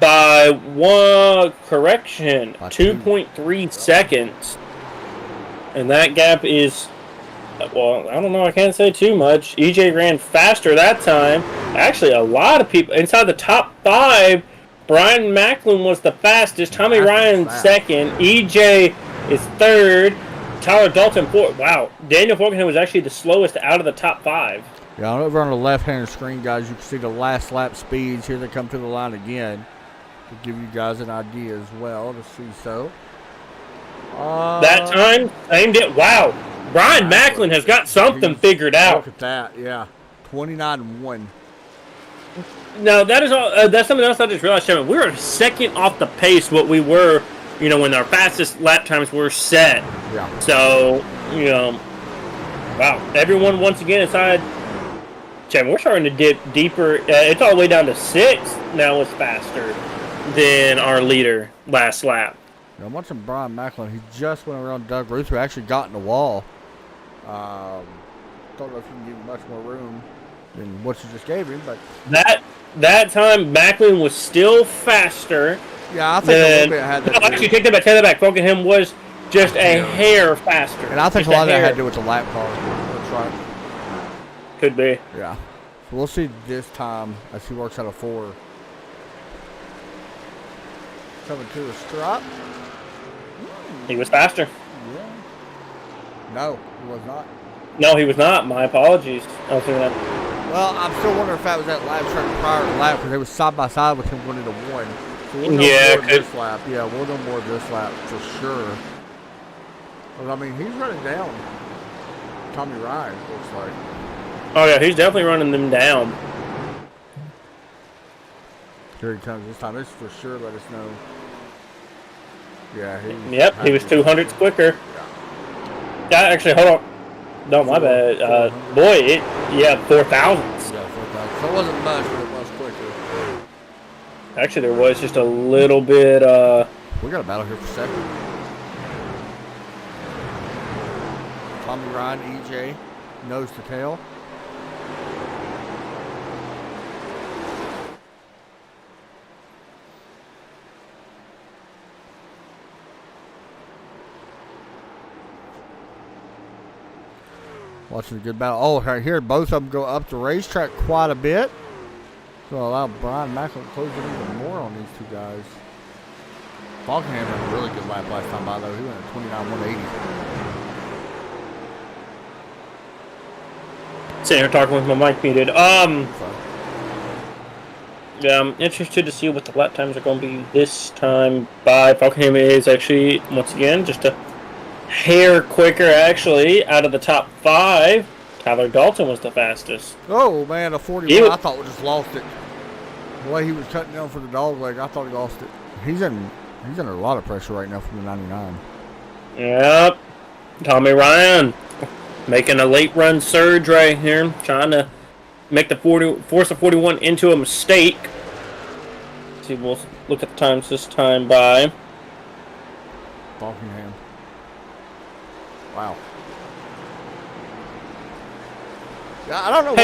by 2.3 seconds. And that gap is, I don't know, I can't say too much. EJ ran faster that time. Actually, a lot of people inside the top 5. Brian Macklin was the fastest. Tommy Ryan second. EJ is third. Tyler Dalton fourth. Wow. Daniel Folkenham was actually the slowest out of the top 5. Yeah, over on the left-hand screen, guys, you can see the last lap speeds. Here they come to the line again, to give you guys an idea as well to see. So that time aimed it. Wow, Brian Macklin has got something figured out. Look at that, yeah, 29-1. No, that is all. That's something else I just realized, Kevin. We were second off the pace what we were, when our fastest lap times were set. Yeah. So wow, everyone once again inside. We're starting to dip deeper. It's all the way down to 6th now. It's faster than our leader last lap. I'm watching Brian Macklin. He just went around Doug Ruth, who actually got in the wall. Don't know if you can give him much more room than what you just gave him, but that time Macklin was still faster. Yeah, I think a little bit had that. No, actually, take that back. Falkenham was just a hair faster. And I think a lot of that had to do with the lap car. That's right. Could be. Yeah. So we'll see this time as he works out of 4. Coming to a strut. He was faster. Yeah. No, he was not. No, he was not. My apologies. I was thinking that. Well, I'm still wondering if that was that lap track prior to lap because they were side by side with him going into 1. So we'll know more of this lap. Yeah, we'll know more of this lap for sure. But I mean, he's running down Tommy Ryan, looks like. Oh yeah, he's definitely running them down. Here he comes this time. This for sure let us know. Yeah, he was 200s quicker. Yeah, actually, hold on. No, my bad. 4,000s. Yeah, 4,000. So it wasn't much, but it was quicker. Actually, there was just a little bit. We got a battle here for second. Tommy Ryan, EJ, nose to tail. Watching a good battle. Oh, right here, both of them go up the racetrack quite a bit. So allow Brian Macklin to close it even more on these two guys. Falkenham had a really good lap last time by, though. He went at 29,180. Sitting here talking with my mic muted. Yeah, I'm interested to see what the lap times are going to be this time by. Falkenham is actually, once again, just a hair quicker, actually, out of the top 5. Tyler Dalton was the fastest. Oh, man, a 41. I thought we just lost it. The way he was cutting down for the dog leg, I thought he lost it. He's under a lot of pressure right now from the 99. Yep. Tommy Ryan making a late run surge right here, trying to make the force of 41 into a mistake. Let's see, we'll look at the times this time by Falkenham. Wow. I don't know.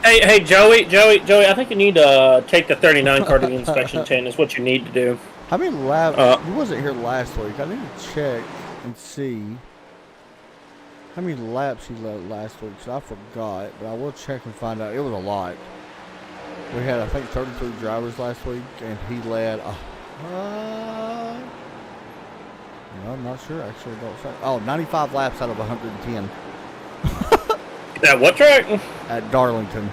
Hey, Hey, Joey. I think you need to take the 39 car to the inspection chain. Is what you need to do. How many laps? He wasn't here last week. I need to check and see how many laps he led last week. So I forgot, but I will check and find out. It was a lot. We had, I think, 33 drivers last week, and he led. No, I'm not sure. Actually, don't say. Oh, 95 laps out of 110. At what track? At Darlington.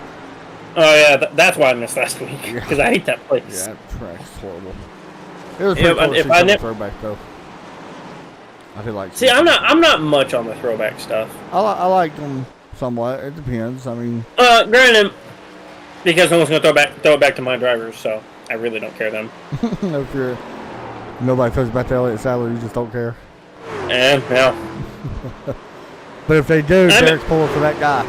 Oh yeah, that's why I missed last week because I hate that place. Yeah, that track's horrible. It was pretty cool to see some throwback though. I feel like. See, I'm not much on the throwback stuff. I like them somewhat. It depends. I mean. Granted, because no one's gonna throw it back to my drivers, so I really don't care then. If nobody throws back to Elliott Sadler, you just don't care. And yeah. But if they do, Derek's pulling for that guy.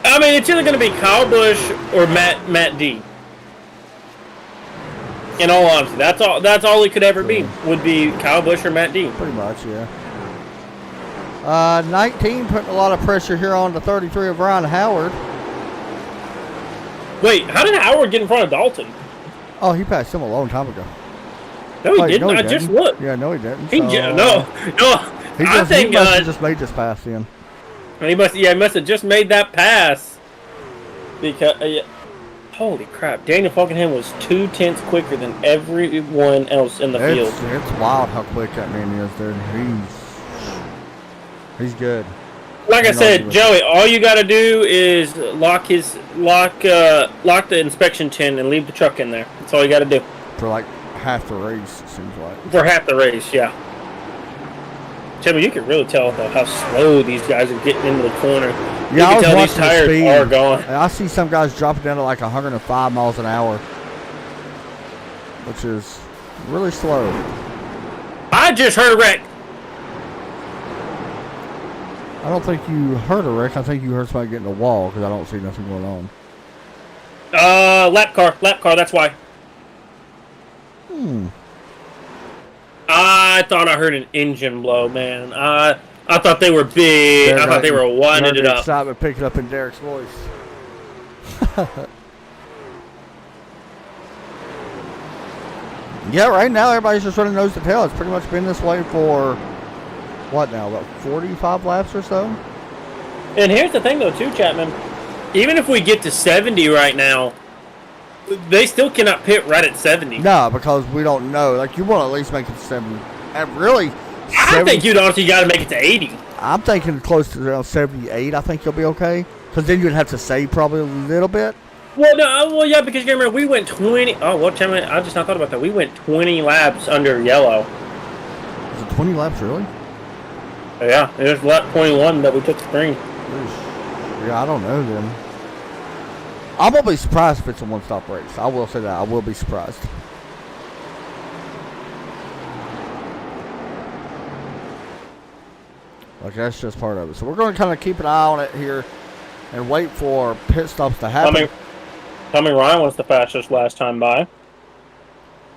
I mean, it's either going to be Kyle Busch or Matt D. In all honesty, that's all it could ever be. Would be Kyle Busch or Matt D. Pretty much, yeah. 19 putting a lot of pressure here on the 33 of Ryan Howard. Wait, how did Howard get in front of Dalton? Oh, he passed him a long time ago. No, he didn't. I just looked. Yeah, no, he didn't. No. He must have just made this pass in. He must have just made that pass. Because, holy crap, Daniel Falkenham was 2/10 quicker than everyone else in the field. It's wild how quick that man is, dude. He's good. Like I said, Joey, all you got to do is lock the inspection tin and leave the truck in there. That's all you got to do. For like half the race, it seems like. For half the race, yeah. Timmy, you can really tell how slow these guys are getting into the corner. Yeah, I was tell watching these tires the speed. Are gone. I see some guys dropping down to like 105 miles an hour, which is really slow. I just heard a wreck. I don't think you heard a wreck. I think you heard somebody getting a wall because I don't see nothing going on. Lap car. That's why. I thought I heard an engine blow, man. I thought they were big. I thought they were winding it up. Excitement picking up in Derek's voice. Yeah, right now everybody's just running nose to tail. It's pretty much been this way for, what now, about 45 laps or so? And here's the thing, though, too, Chapman. Even if we get to 70 right now, they still cannot pit right at 70. No, because we don't know. Like, you want to at least make it to 70. And really, I think you'd honestly got to make it to 80. I'm thinking close to around 78. I think you'll be okay. Because then you'd have to save probably a little bit. Well, no, well, yeah, because you remember we went 20. Oh, well, Chapman, I just not thought about that. We went 20 laps under yellow. Was it 20 laps, really? Yeah, it was lap 21 that we took the green. Yeah, I don't know then. I'm going to be surprised if it's a one-stop race. I will say that. I will be surprised. Like, that's just part of it. So we're going to kind of keep an eye on it here and wait for pit stops to happen. Tommy Ryan was the fastest last time by.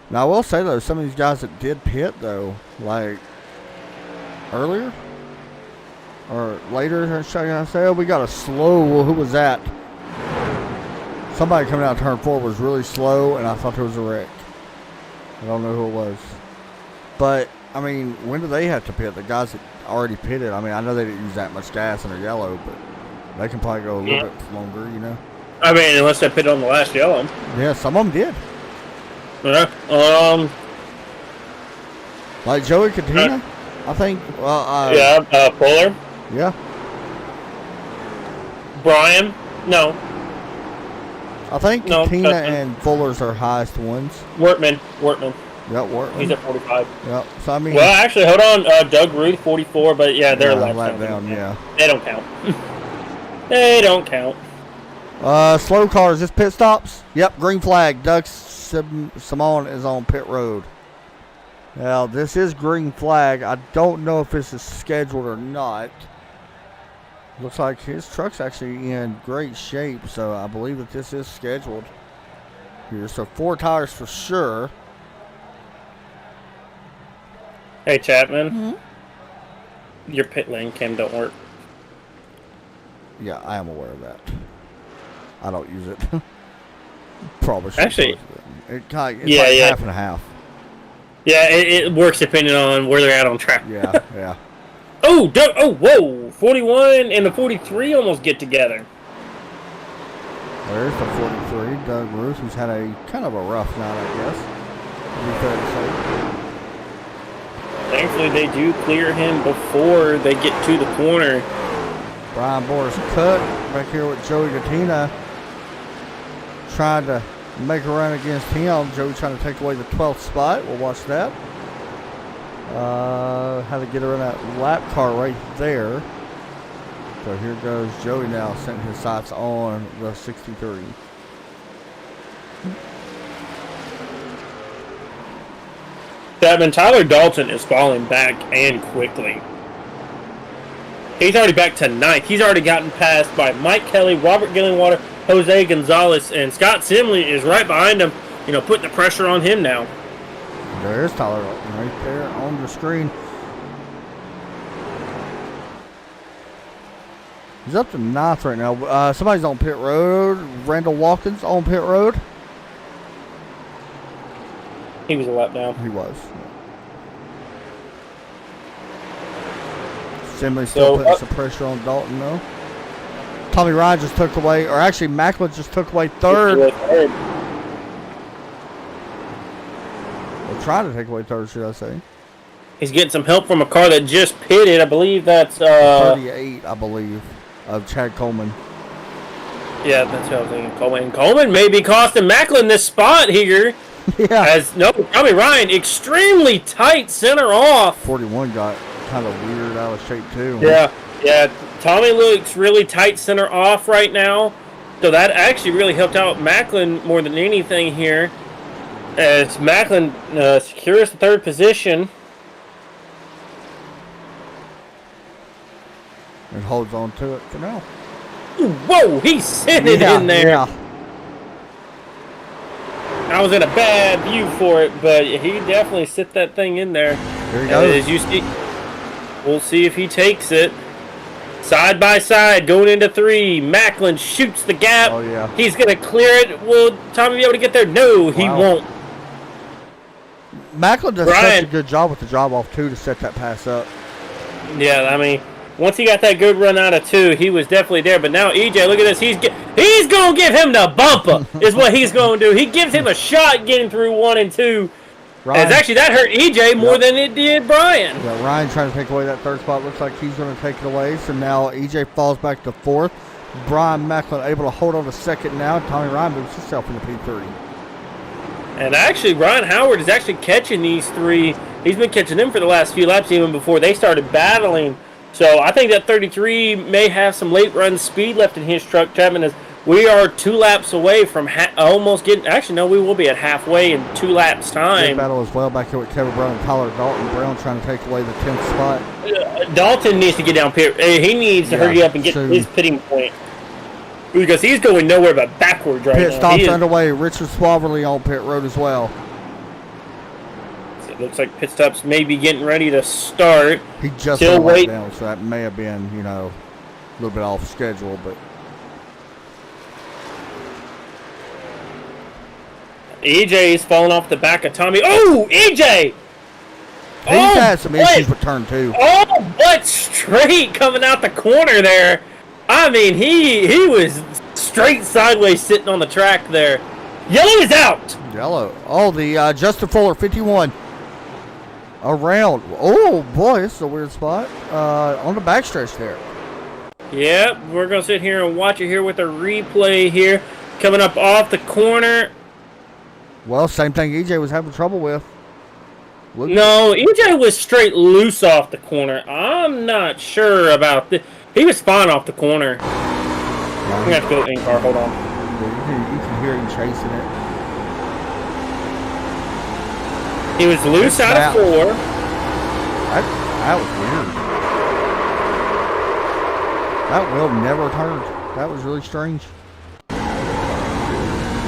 Now, I will say, though, some of these guys that did pit, though, like earlier or later, I say, oh, we got a slow. Well, who was that? Somebody coming out of turn 4 was really slow, and I thought there was a wreck. I don't know who it was. But, I mean, when do they have to pit? The guys that already pitted, I mean, I know they didn't use that much gas and they're yellow, but they can probably go a little bit longer, you know? I mean, unless they pitted on the last yellow. Yeah, some of them did. Yeah. Like Joey Katina, I think. Fuller. Yeah. Brian. No. I think Katina and Fuller's our highest ones. Wortman. Yep, Wortman. He's at 45. Yep. So I mean. Well, actually, hold on. Doug Ruth, 44, but yeah, they're lap down. Yeah. They don't count. They don't count. Slow cars, just pit stops. Yep, green flag. Doug Simone is on pit road. Now, this is green flag. I don't know if this is scheduled or not. Looks like his truck's actually in great shape, so I believe that this is scheduled here. So 4 tires for sure. Hey, Chapman. Your pit lane cam don't work. Yeah, I am aware of that. I don't use it. Probably should. Actually, it's like half and a half. Yeah, it works depending on where they're at on track. Yeah. Oh, whoa! 41 and the 43 almost get together. There's the 43, Doug Ruth, who's had a kind of a rough night, I guess. To be fair to say. Thankfully, they do clear him before they get to the corner. Brian Boris cut back here with Joey Gattina, trying to make a run against him. Joey trying to take away the 12th spot. We'll watch that. How to get around that lap car right there. So here goes Joey now, setting his sights on the 63. Chapman, Tyler Dalton is falling back and quickly. He's already back to 9th. He's already gotten passed by Mike Kelly, Robert Gillingwater, Jose Gonzalez, and Scott Simley is right behind him, putting the pressure on him now. There's Tyler Dalton right there on the screen. He's up to 9th right now. Somebody's on pit road. Randall Watkins on pit road. He was a lap down. He was. Simley still putting some pressure on Dalton, though. Tommy Ryan just took away, or actually Macklin just took away 3rd. Well, trying to take away 3rd, should I say. He's getting some help from a car that just pitted. I believe that's 38, I believe, of Chad Coleman. Yeah, that's what I was thinking. Coleman may be costing Macklin this spot here. Yeah. Tommy Ryan, extremely tight center off. 41 got kind of weird out of shape too. Yeah. Tommy looks really tight center off right now. So that actually really helped out Macklin more than anything here. As Macklin secures the 3rd position. And holds on to it for now. Whoa, he sent it in there. Yeah. I was in a bad view for it, but he definitely sit that thing in there. Here he goes. As you see, we'll see if he takes it. Side by side, going into 3. Macklin shoots the gap. Oh, yeah. He's going to clear it. Will Tommy be able to get there? No, he won't. Macklin does such a good job with the drop-off, too, to set that pass up. Yeah, I mean, once he got that good run out of 2, he was definitely there. But now EJ, look at this. He's going to give him the bumper is what he's going to do. He gives him a shot getting through 1 and 2. As actually, that hurt EJ more than it did Brian. Yeah, Ryan trying to take away that 3rd spot. Looks like he's going to take it away. So now EJ falls back to 4th. Brian Macklin able to hold on to 2nd now. Tommy Ryan moves himself into P3. And actually, Ryan Howard is actually catching these 3. He's been catching them for the last few laps, even before they started battling. So I think that 33 may have some late run speed left in his truck, Chapman, as we are 2 laps away from almost getting... Actually, no, we will be at halfway in 2 laps' time. Good battle as well back here with Kevin Brown and Tyler Dalton. Brown trying to take away the 10th spot. Dalton needs to get down pit. He needs to hurry up and get his pitting point. Because he's going nowhere but backwards right now. Pit stops underway. Richard Swaverly on pit road as well. It looks like pit stops may be getting ready to start. He just went down, so that may have been, a little bit off schedule, but... EJ's falling off the back of Tommy. Oh, EJ! He's had some issues with turn 2. Oh, but straight coming out the corner there. I mean, he was straight sideways sitting on the track there. Yellow is out. Yellow. Oh, the Justin Fuller, 51. Around. Oh, boy, this is a weird spot. On the backstretch there. Yep, we're going to sit here and watch it here with a replay here. Coming up off the corner. Well, same thing EJ was having trouble with. No, EJ was straight loose off the corner. I'm not sure about this. He was fine off the corner. I'm going to have to go in car. Hold on. You can hear him chasing it. He was loose out of 4. That was weird. That wheel never turned. That was really strange.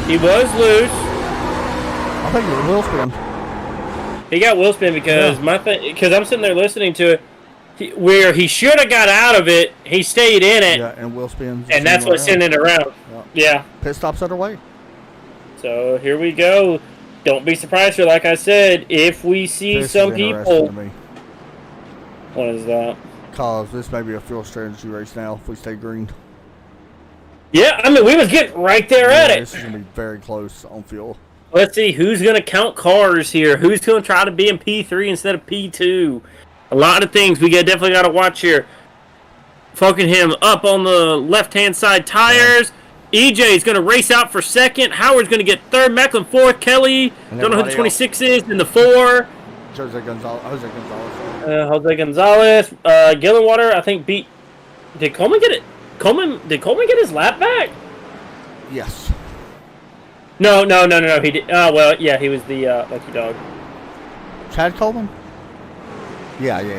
He was loose. I think it was wheel spin. He got wheel spin because because I'm sitting there listening to it. Where he should have got out of it, he stayed in it. Yeah, and wheel spins. And that's what sent it around. Yeah. Pit stops underway. So here we go. Don't be surprised here, like I said, if we see some people. What is that? Because this may be a fuel strategy race now if we stay green. Yeah, I mean, we was getting right there at it. This is going to be very close on fuel. Let's see who's going to count cars here. Who's going to try to be in P3 instead of P2? A lot of things we definitely got to watch here. Fucking him up on the left-hand side tires. EJ is going to race out for 2nd. Howard's going to get 3rd. Macklin 4th. Kelly, don't know who the 26 is, in the 4. Jose Gonzalez. Jose Gonzalez. Gillenwater, I think, beat... Did Coleman get it? Did Coleman get his lap back? Yes. No. He did. Well, yeah, he was the lucky dog. Chad Coleman? Yeah. He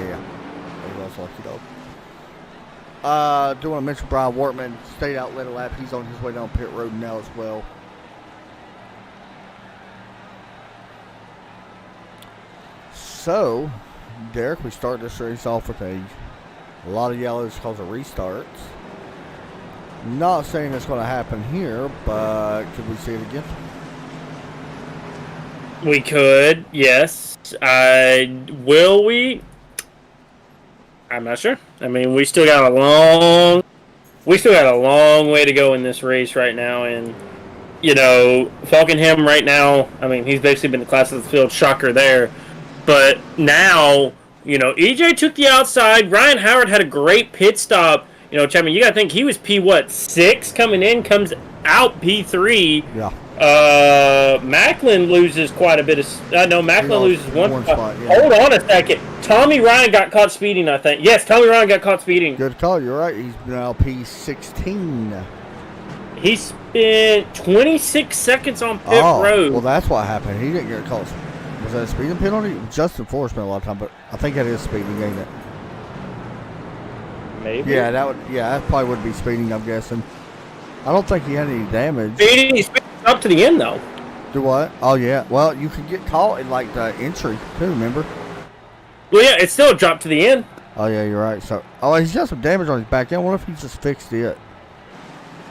was lucky dog. Do want to mention Brian Wortman stayed out led a lap. He's on his way down pit road now as well. So, Derek, we start this race off with a lot of yellows because of restarts. Not saying it's going to happen here, but could we see it again? We could, yes. Will we? I'm not sure. I mean, we still got a long way to go in this race right now, and Falkenham right now. I mean, he's basically been the class of the field shocker there, but now EJ took the outside. Ryan Howard had a great pit stop. Chapman, you got to think he was P6 coming in, comes out P3. Yeah. Macklin loses quite a bit of... Macklin loses one spot. Yeah. Hold on a second. Tommy Ryan got caught speeding, I think. Yes, Tommy Ryan got caught speeding. Good call. You're right. He's now P16. He spent 26 seconds on pit road. Well, that's what happened. He didn't get caught. Was that a speeding penalty? Justin Forrest spent a lot of time, but I think that is speeding, ain't it? Maybe. Yeah, that probably would be speeding, I'm guessing. I don't think he had any damage. He speeding up to the end, though. Do what? Oh, yeah. Well, you can get caught in, like, the entry, too, remember? Well, yeah, it's still a drop to the end. Oh, yeah, you're right. So, he's got some damage on his back end. I wonder if he just fixed it.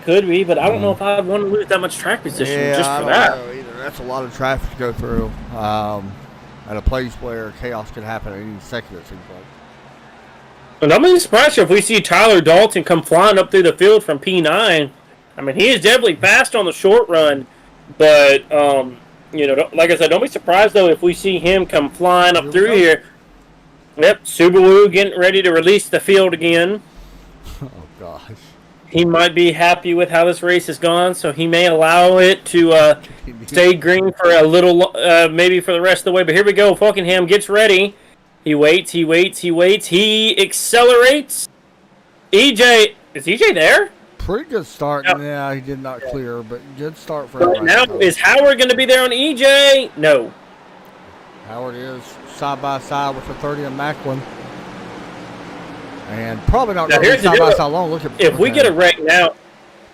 Could be, but I don't know if I'd want to lose that much track position just for that. I don't know either. That's a lot of traffic to go through at a place where chaos can happen at any second, it seems like. And I'm really surprised if we see Tyler Dalton come flying up through the field from P9. I mean, he is definitely fast on the short run, but, like I said, don't be surprised, though, if we see him come flying up through here. Yep, Subaru getting ready to release the field again. Oh, gosh. He might be happy with how this race has gone, so he may allow it to stay green for a little, maybe for the rest of the way. But here we go. Falkenham gets ready. He waits. He accelerates. EJ, is EJ there? Pretty good start. No. Yeah, he did not clear, but good start for him. Now, is Howard going to be there on EJ? No. Howard is side by side with the 30 and Macklin. And probably not going to be side by side long. Look at if we get a wreck now.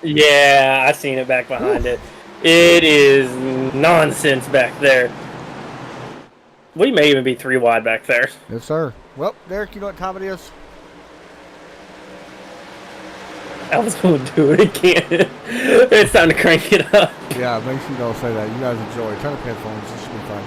Yeah, I seen it back behind it. It is nonsense back there. We may even be 3 wide back there. Yes, sir. Well, Derek, you know what time it is? I was going to do it again. It's time to crank it up. Yeah, make sure you don't say that. You guys enjoy. Turn up headphones. This should be fun.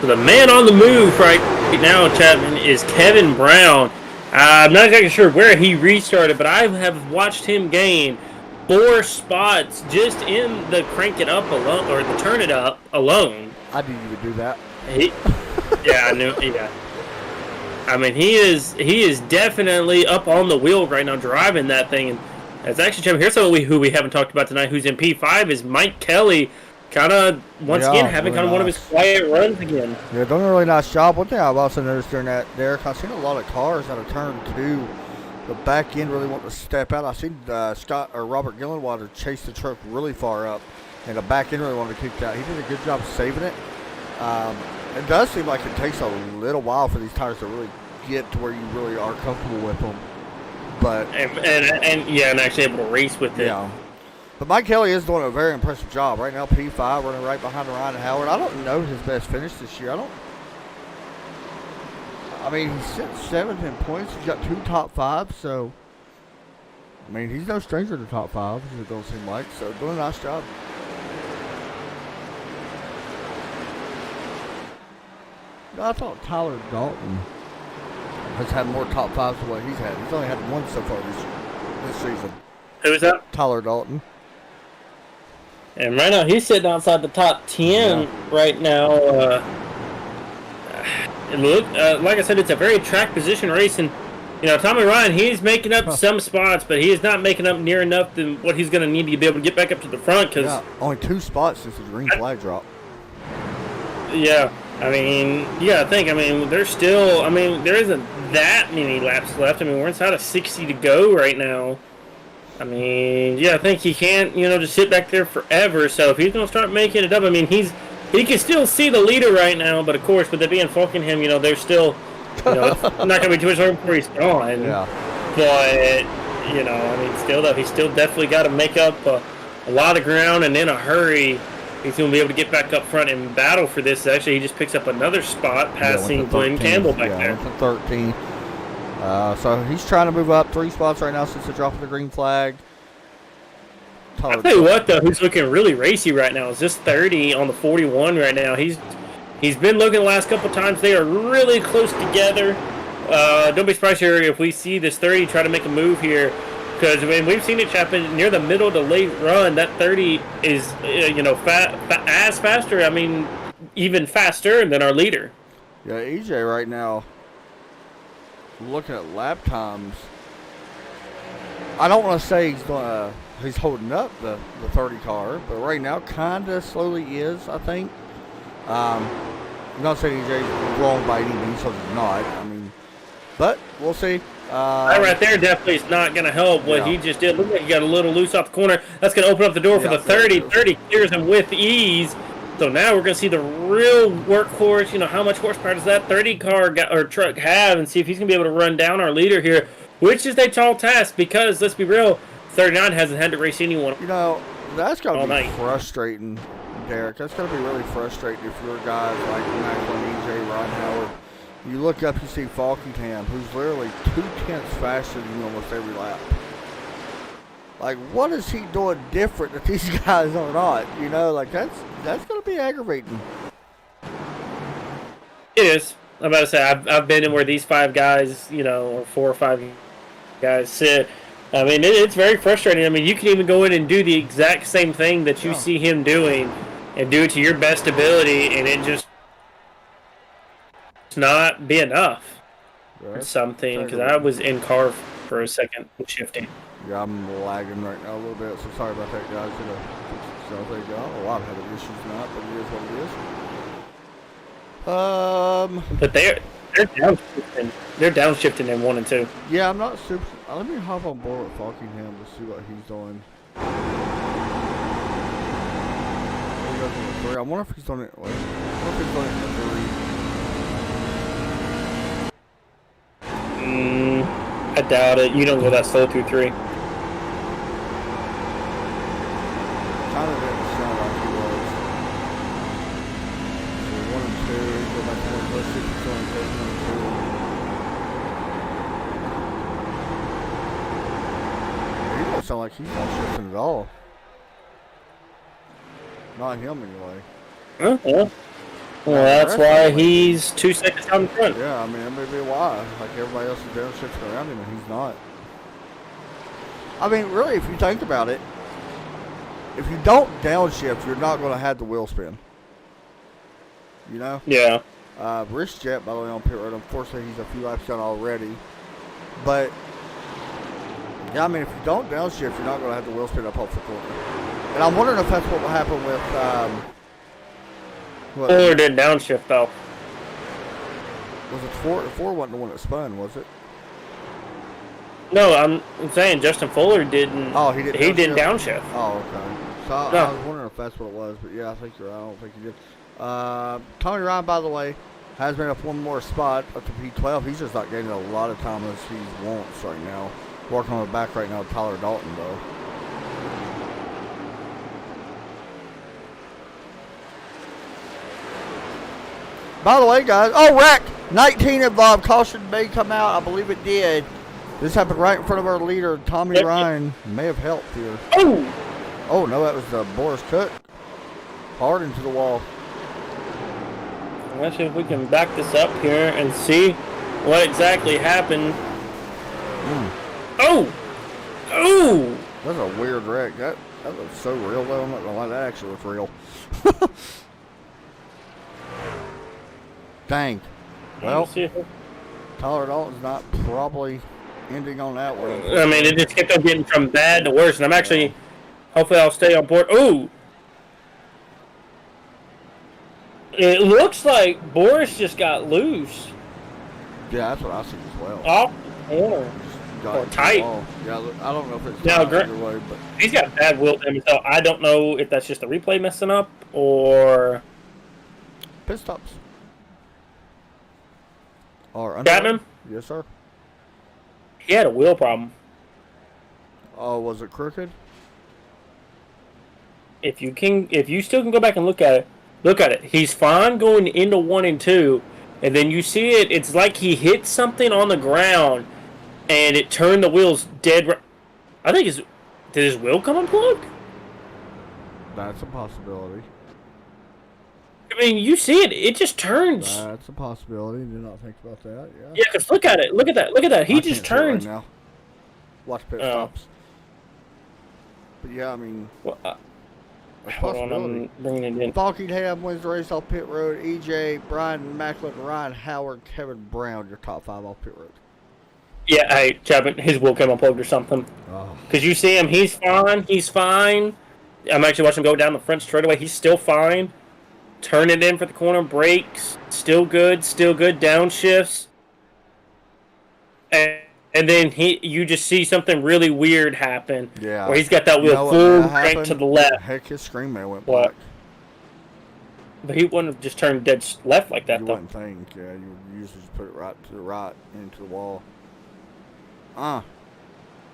The man on the move right now, Chapman, is Kevin Brown. I'm not exactly sure where he restarted, but I have watched him gain 4 spots just in the crank it up alone, or the turn it up alone. I knew you would do that. Yeah, I knew. Yeah, I mean he is definitely up on the wheel right now, driving that thing. And as actually, Chapman, here's somebody who we haven't talked about tonight, who's in P5, is Mike Kelly. Kind of, once again, having kind of one of his quiet runs again. Yeah, doing a really nice job. One thing I've also noticed during that, Derek, I've seen a lot of cars out of turn 2. The back end really want to step out. I've seen Robert Gillenwater chase the truck really far up, and the back end really wanted to kick that. He did a good job saving it. It does seem like it takes a little while for these tires to really get to where you really are comfortable with them. But and actually able to race with it. Yeah. But Mike Kelly is doing a very impressive job. Right now, P5, running right behind Ryan Howard. I don't know his best finish this year. I mean, he's sitting 7th in points. He's got 2 top 5s, so, I mean, he's no stranger to top 5s, it don't seem like. So, doing a nice job. No, I thought Tyler Dalton has had more top fives than what he's had. He's only had one so far this season. Who is that? Tyler Dalton. And right now, he's sitting outside the top 10 right now. And look, like I said, it's a very track position race. And, you know, Tommy Ryan, he's making up some spots, but he is not making up near enough than what he's going to need to be able to get back up to the front. Cause, only 2 spots since the green flag drop. Yeah. I mean, I think, there's still, there isn't that many laps left. We're inside of 60 to go right now. I think he can't, just sit back there forever. So if he's going to start making it up, he can still see the leader right now. But of course, with it being Falkenham, there's still, it's not going to be too much longer before he's gone. Yeah. But, still though, he's still definitely got to make up a lot of ground and in a hurry. He's going to be able to get back up front and battle for this. Actually, he just picks up another spot, passing Glenn Campbell back there. Went to 13. So he's trying to move up 3 spots right now since the drop of the green flag. I'll tell you what, though, who's looking really racy right now is this 30 on the 41 right now. He's been looking the last couple times. They are really close together. Don't be surprised here if we see this 30 try to make a move here. Because we've seen it happen near the middle to late run. That 30 is, as faster. Even faster than our leader. Yeah, EJ right now, looking at lap times, I don't want to say he's holding up the 30 car, but right now kind of slowly is, I think. I'm not saying EJ's wrong by any means, so he's not. But we'll see. That right there definitely is not going to help what he just did. Look like he got a little loose off the corner. That's going to open up the door for the 30. 30 clears him with ease. So now we're going to see the real workhorse. How much horsepower does that 30 car or truck have, and see if he's going to be able to run down our leader here, which is a tall task because, let's be real, 39 hasn't had to race anyone. That's going to be frustrating, Derek. That's going to be really frustrating if you're guys like Macklin, EJ, Ron Howard. You look up, you see Falkenham, who's literally 2/10 faster than you almost every lap. Like, what is he doing different that these guys are not? That's going to be aggravating. It is. I'm about to say, I've been in where these 5 guys, or 4 or 5 guys sit. It's very frustrating. You can even go in and do the exact same thing that you see him doing and do it to your best ability, and it just not be enough or something, because I was in car for a second shifting. Yeah, I'm lagging right now a little bit, so sorry about that, guys. I don't know why I've had issues tonight, but it is what it is. But they're downshifting. They're downshifting in 1 and 2. Yeah, I'm not super. Let me hop on board with Falkenham to see what he's doing. I wonder if he's doing it. Wait, I wonder if he's doing it in 3. I doubt it. You don't go that slow through 3. Kind of didn't sound like he was. So 1 and 2, go back to 1. Let's see if he's going to take 1 and 2. He don't sound like he's not shifting at all. Not him anyway. Well, that's why he's 2 seconds out in front. Yeah, that may be why. Like everybody else is downshifting around him and he's not. Really, if you think about it, if you don't downshift, you're not going to have the wheel spin. Yeah. Rich Jet, by the way, on pit road. Unfortunately, he's a few laps down already. But, yeah, if you don't downshift, you're not going to have the wheel spin up off the corner. And I'm wondering if that's what will happen with... Fuller did downshift, though. Was it Ford? Ford wasn't the one that spun, was it? No, I'm saying Justin Fuller didn't. Oh, he didn't. He didn't downshift. Oh, okay. So I was wondering if that's what it was, but yeah, I think you're right. I don't think he did. Tony Ryan, by the way, has been up 1 more spot up to P12. He's just not getting a lot of time as he wants right now. Working on the back right now with Tyler Dalton, though. By the way, guys, wreck! 19 involved. Caution may come out. I believe it did. This happened right in front of our leader, Tommy Ryan. May have helped here. Oh, no, that was Boris Cook. Hard into the wall. Let's see if we can back this up here and see what exactly happened. Oh! Oh! That's a weird wreck. That looks so real, though. I'm not gonna lie, that actually looks real. Dang. Well, Tyler Dalton's not probably ending on that one. I mean, it just kept on getting from bad to worse, and I'm actually, hopefully I'll stay on board. Ooh! It looks like Boris just got loose. Yeah, that's what I see as well. Off the corner. Or tight. Yeah, I don't know if it's now, either way, but he's got bad wheel damage, so I don't know if that's just the replay messing up or pit stops. Or got him? Yes, sir. He had a wheel problem. Oh, was it crooked? If you still can go back and look at it. He's fine going into 1 and 2, and then you see it. It's like he hit something on the ground, and it turned the wheels dead. I think did his wheel come unplugged? That's a possibility. I mean, you see it. It just turns. That's a possibility. Did not think about that. Yeah. Yeah, because look at it. Look at that. Look at that. He just turned. Right now. Watch pit stops. But yeah, I mean. Well, hold on, I'm bringing it in. Falkingham wins the race off pit road. EJ, Brian Macklin, Ryan Howard, Kevin Brown, your top 5 off pit road. Yeah, hey, Chapman, his wheel came unplugged or something. Because you see him, he's fine. He's fine. I'm actually watching him go down the front straightaway. He's still fine. Turn it in for the corner, brakes. Still good, downshifts. And then you just see something really weird happen. Yeah. Where he's got that wheel full crank to the left. Heck, his screen man went black. But he wouldn't have just turned dead left like that, you though. Wouldn't think, yeah. You usually just put it right to the right into the wall.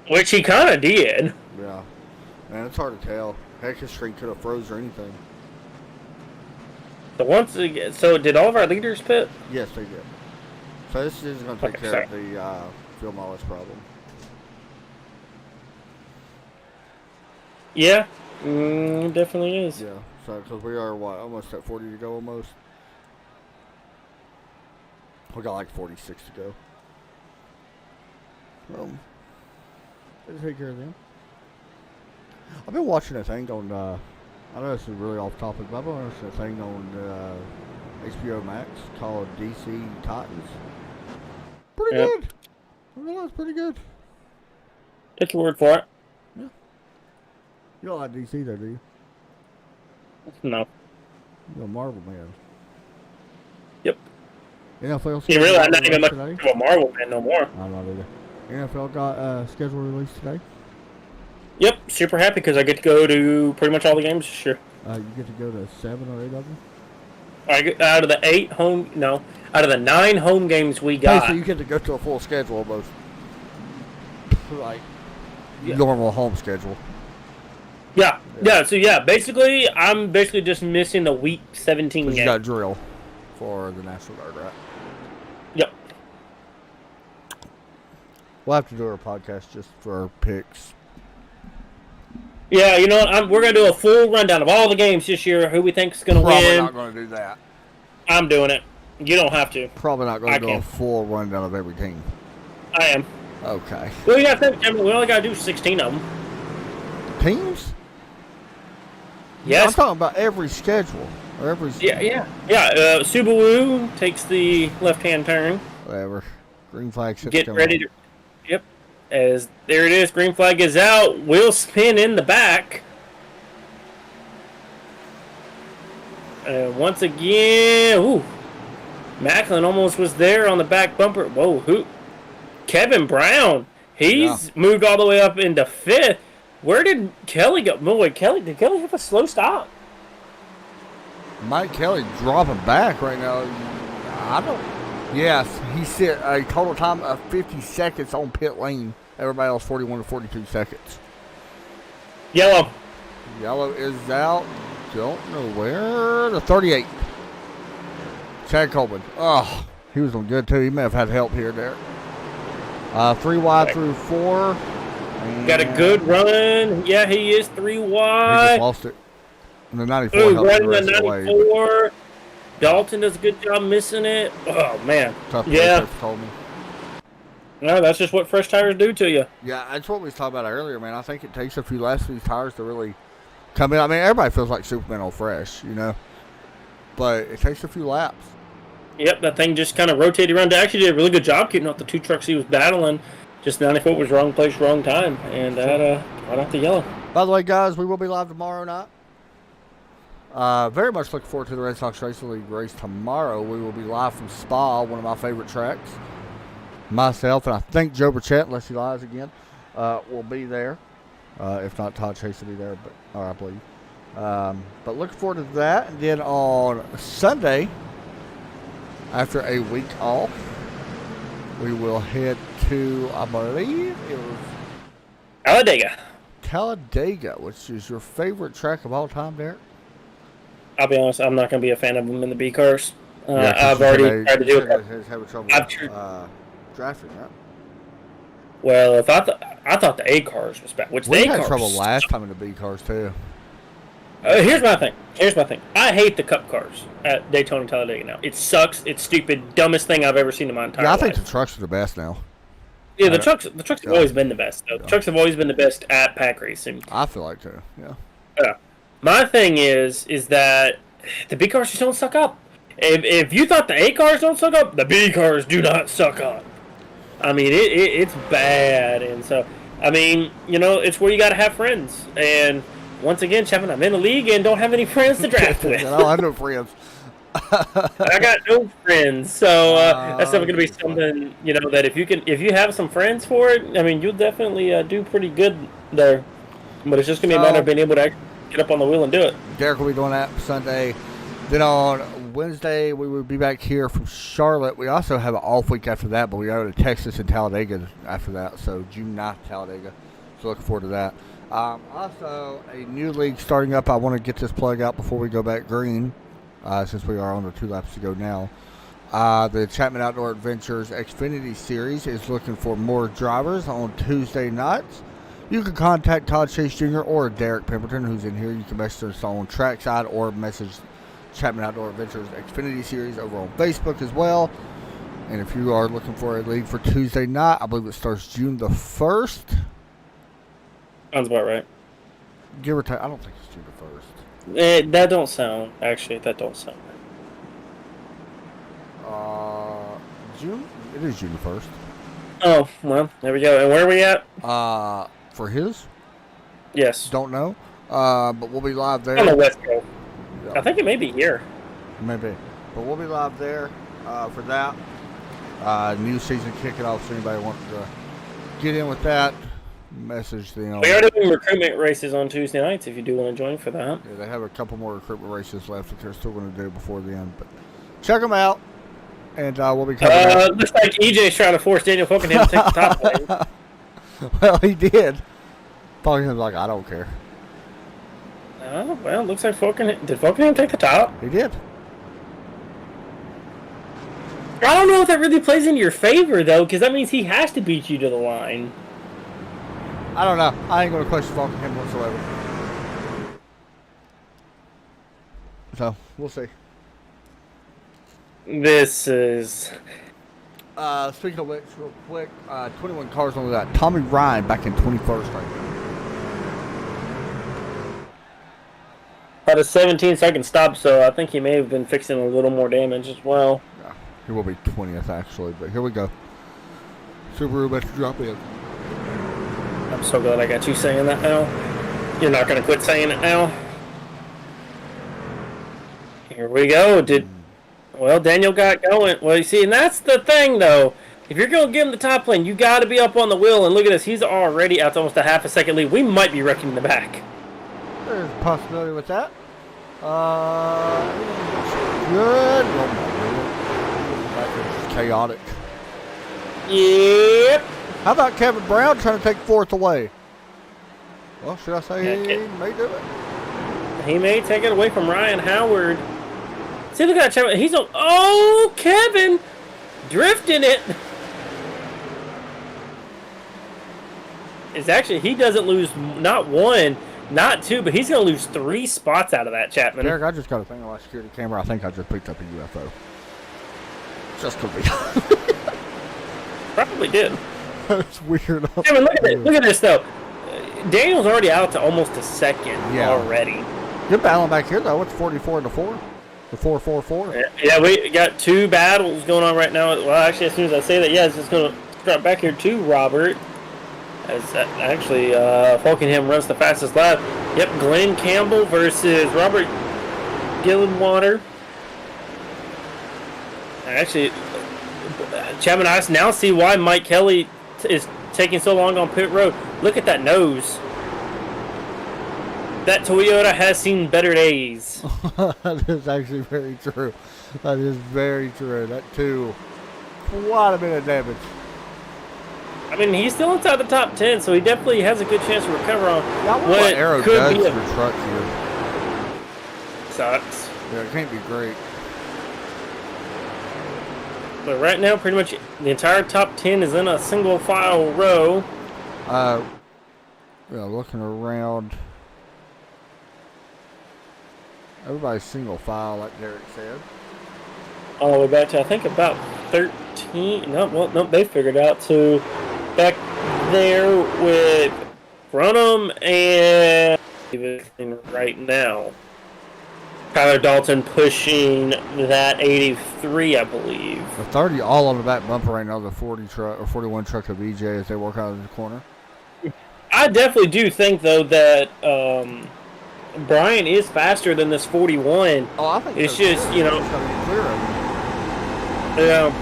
Which he kind of did. Yeah. Man, it's hard to tell. Heck, his screen could have froze or anything. So did all of our leaders pit? Yes, they did. So this is going to take care of the fuel mileage problem. Yeah, it definitely is. Yeah, so because we are, almost at 40 to go almost. We got like 46 to go. Let's take care of them. I've been watching a thing on, I know this is really off topic, but I've been watching a thing on HBO Max called DC Titans. Pretty good. I realize it's pretty good. Take your word for it. Yeah. You don't like DC though, do you? No. You're a Marvel man. Yep. NFL. You realize I'm not even much of a Marvel man no more. I'm not either. NFL got schedule release today. Yep, super happy because I get to go to pretty much all the games this year. You get to go to 7 or 8 of them? Out of the 9 home games we got. Basically, you get to go to a full schedule almost. Like, normal home schedule. Yeah. So basically, I'm just missing the week 17 game. You got drill for the National Guard, right? Yep. We'll have to do our podcast just for our picks. Yeah, you know what? We're going to do a full rundown of all the games this year, who we think is going to win. Probably not going to do that. I'm doing it. You don't have to. Probably not going to do a full rundown of every team. I am. Okay. We only got to do 16 of them. Teams? Yes. I'm talking about every schedule. Or every. Yeah. Subaru takes the left-hand turn. Whatever. Green flag. Get ready to. Yep. As there it is, green flag is out. Wheel spin in the back. Once again, Macklin almost was there on the back bumper. Whoa, who? Kevin Brown. He's moved all the way up into 5th. Where did Kelly go? Did Kelly have a slow stop? Mike Kelly dropping back right now. I don't. Yes, he set a total time of 50 seconds on pit lane. Everybody else 41 to 42 seconds. Yellow is out. Don't know where. The 38. Chad Coleman. Oh, he was doing good too. He may have had help here and there. 3 wide through 4. Got a good run. Yeah, he is 3 wide. He just lost it. And the 94 helped the rest of the way. Dalton does a good job missing it. Oh, man. Tough Yeah. told me. No, that's just what fresh tires do to you. Yeah, that's what we was talking about earlier, man. I think it takes a few laps for these tires to really come in. I mean, everybody feels like Superman on fresh, you know, but it takes a few laps. Yep, that thing just kind of rotated around. They actually did a really good job keeping up the two trucks he was battling. Just 94 was wrong place, wrong time, and that right off the yellow. By the way, guys, we will be live tomorrow night. Very much looking forward to the Red Sox Racing League race tomorrow. We will be live from Spa, one of my favorite tracks. Myself and I think Joe Burchett, unless he lies again, will be there. If not, Todd Chase will be there, but I believe. But looking forward to that. And then on Sunday, after a week off, we will head to, I believe it was Talladega, which is your favorite track of all time, Derek? I'll be honest, I'm not going to be a fan of them in the B cars. Yeah, I've already tried to do it. Having trouble drafting, right? Well, if I thought the A cars was bad, which we the A had cars trouble last time in the B cars too. Here's my thing. I hate the Cup cars at Daytona and Talladega now. It sucks. It's stupid. Dumbest thing I've ever seen in my entire life. I think the trucks are the best now. Yeah, the trucks have always been the best. Though. The trucks have always been the best at pack racing. I feel like too. Yeah. Yeah. My thing is that the B cars just don't suck up. If you thought the A cars don't suck up, the B cars do not suck up. I mean, it's bad, and so I mean, you know, it's where you got to have friends. And once again, Chevin, I'm in the league and don't have any friends to draft with. I don't have no friends. I got no friends, so that's definitely gonna be something, you know, that if you have some friends for it, I mean, you'll definitely do pretty good there. But it's just gonna be a matter of being able to actually get up on the wheel and do it. Derek will be doing that Sunday. Then on Wednesday, we will be back here from Charlotte. We also have an off week after that, but we go to Texas and Talladega after that. So June 9th, Talladega. So looking forward to that. Also, a new league starting up. I want to get this plug out before we go back green, since we are on the 2 laps to go now. The Chapman Outdoor Adventures Xfinity Series is looking for more drivers on Tuesday nights. You can contact Todd Chase Jr. or Derek Pemberton, who's in here. You can message us on Trackside or message Chapman Outdoor Adventures Xfinity Series over on Facebook as well. And if you are looking for a league for Tuesday night, I believe it starts June the 1st. Sounds about right. Give or take. I don't think it's June the 1st. That don't sound June? It is June the 1st. Oh, well, there we go. And where are we at? For his? Yes. Don't know. But we'll be live there. On the West Coast. Yeah. I think it may be here. Maybe. But we'll be live there for that. New season kicking off, so anybody wants to get in with that, message them. We are doing recruitment races on Tuesday nights if you do want to join for that. Yeah, they have a couple more recruitment races left that they're still going to do before the end. But check them out, and we'll be coming out. Looks like EJ's trying to force Daniel Fokenham to take the top lane. Well, he did. Fokenham's like, I don't care. Oh, well, looks like did Fokenham take the top? He did. I don't know if that really plays into your favor, though, because that means he has to beat you to the line. I don't know. I ain't going to question Fokenham whatsoever. So, we'll see. This is... Speaking of which, real quick, 21 cars on that. Tommy Ryan back in 21st right now. Had a 17-second stop, so I think he may have been fixing a little more damage as well. Yeah, he will be 20th, actually, but here we go. Subaru about to drop in. I'm so glad I got you saying that now. You're not going to quit saying it now. Here we go. Well, Daniel got going. Well, you see, and that's the thing, though. If you're going to give him the top lane, you got to be up on the wheel. And look at this. He's already out to almost a half a second lead. We might be wrecking the back. There's a possibility with that. Good. That's just chaotic. Yep. How about Kevin Brown trying to take 4th away? Well, should I say he may do it? He may take it away from Ryan Howard. See, look at that. He's on. Oh, Kevin! Drifting it. It's actually, he doesn't lose not one, Not 2, but he's going to lose 3 spots out of that, Chapman. Derek, I just got a thing on my security camera. I think I just picked up a UFO. Just could be. Probably did. That's weird. Chapman, look at this, though. Daniel's already out to almost a second already. Good battle back here, though. It's 44 to 4. The 4-4-4. Yeah, we got 2 battles going on right now. Well, actually, as soon as I say that, it's just going to drop back here to Robert. As actually, Falkenham runs the fastest lap. Yep, Glenn Campbell versus Robert Gillenwater. Actually, Chapman, I now see why Mike Kelly is taking so long on pit road. Look at that nose. That Toyota has seen better days. That is actually very true. That is very true. That too, quite a bit of damage. I mean, he's still inside the top 10, so he definitely has a good chance to recover on what Aero does to the truck here. Sucks. Yeah, it can't be great. But right now, pretty much the entire top 10 is in a single file row. Looking around. Everybody's single file, like Derek said. All the way back to, I think, about 13. No, they figured out. So back there with Brunham and right now. Tyler Dalton pushing that 83, I believe. The 30 all on the back bumper right now, the 40 truck or 41 truck of EJ as they work out of the corner. I definitely do think, though, that Brian is faster than this 41. Oh, I think it's so. just, you know. Yeah.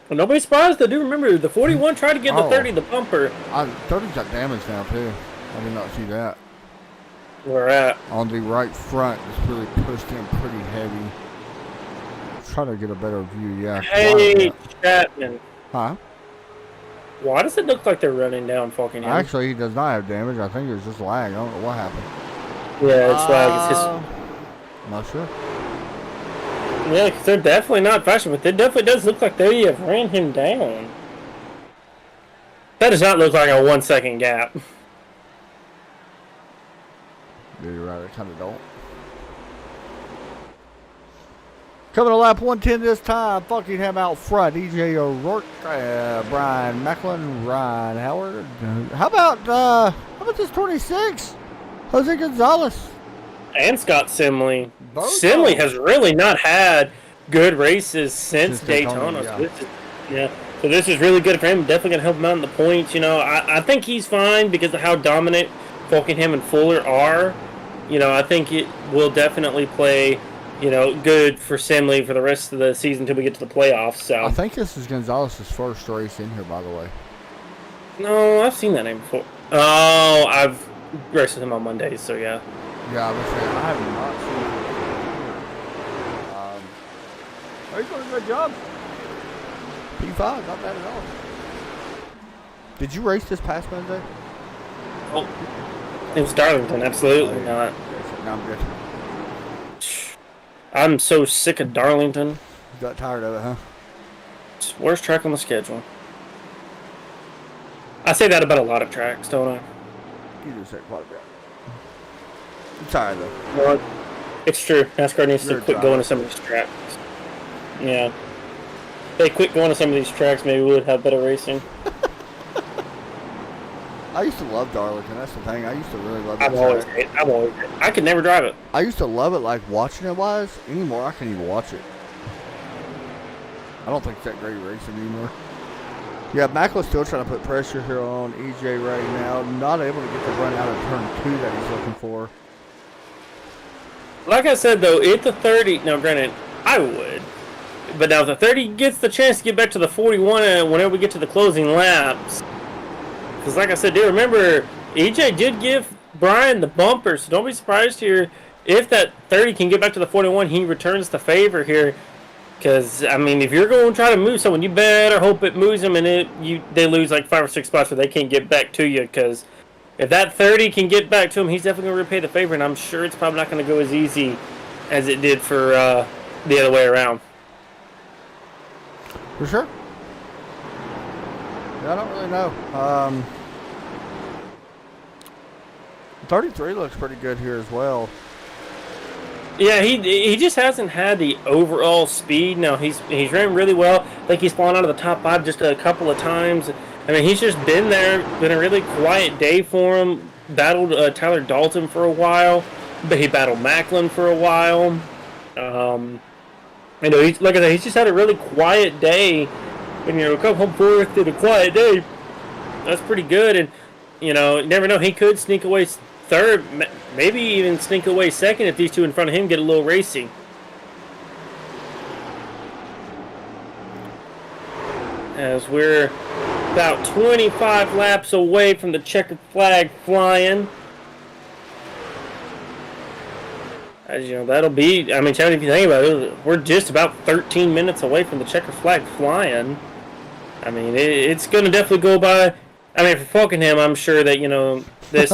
Well, nobody's surprised. I do remember the 41 tried to give the 30 the bumper. 30's got damage now, too. I did not see that. Where at? On the right front, it's really pushed in pretty heavy. Try to get a better view, yeah. Hey, Chapman. Huh? Why does it look like they're running down fucking him? Actually, he does not have damage. I think it was just lag. I don't know what happened. Yeah, it's lag. It's just... I'm not sure. Yeah, because they're definitely not faster, but it definitely does look like they have ran him down. That does not look like a 1 second gap. Yeah, you're right. I kind of don't. Coming to lap 110 this time. Buckingham out front. EJ O'Rourke, Brian Macklin, Ryan Howard. How about this 26? Jose Gonzalez. And Scott Simley. Simley has really not had good races since Daytona. Yeah. So this is really good for him. Definitely going to help him out in the points. You know, I think he's fine because of how dominant Falkenham and Fuller are. You know, I think it will definitely play, good for Simley for the rest of the season until we get to the playoffs. So I think this is Gonzalez's first race in here, by the way. No, I've seen that name before. Oh, I've raced with him on Mondays, so yeah. Yeah, I was saying, I have not seen him. He's doing a good job. P5, not bad at all. Did you race this past Monday? Oh, it was Darlington, absolutely not. No, I'm good. I'm so sick of Darlington. You got tired of it, huh? It's the worst track on the schedule. I say that about a lot of tracks, don't I? You do say quite a bit. I'm tired, though. Well, it's true. NASCAR needs to quit going to some of these tracks. Yeah. If they quit going to some of these tracks, maybe we would have better racing. I used to love Darlington. That's the thing. I used to really love it. I've always I could never drive it. I used to love it, like watching it wise. Anymore, I can't even watch it. I don't think it's that great racing anymore. Yeah, Macklin's still trying to put pressure here on EJ right now. Not able to get the run out of turn 2 that he's looking for. Like I said, though, if the 30... Now, granted, I would. But now if the 30 gets the chance to get back to the 41 whenever we get to the closing laps... Because like I said, do remember, EJ did give Brian the bumper, so don't be surprised here. If that 30 can get back to the 41, he returns the favor here. Because, I mean, if you're going to try to move someone, you better hope it moves them and they lose like 5 or 6 spots where they can't get back to you. Because if that 30 can get back to him, he's definitely going to repay the favor. And I'm sure it's probably not going to go as easy as it did for the other way around. For sure. Yeah, I don't really know. 33 looks pretty good here as well. Yeah, he just hasn't had the overall speed. Now he's ran really well. I think he's fallen out of the top 5 just a couple of times. I mean, he's just been there. Been a really quiet day for him. Battled Tyler Dalton for a while, but he battled Macklin for a while. You know, like I said, he's just had a really quiet day. And you know, come home fourth in a quiet day, that's pretty good. And you know, you never know, he could sneak away third, maybe even sneak away second if these two in front of him get a little racy. As we're about 25 laps away from the checkered flag flying. As you know, that'll be, I mean, Chad, if you think about it, we're just about 13 minutes away from the checkered flag flying. I mean, it's going to definitely go by. I mean, for Falkenham, I'm sure that, you know, this,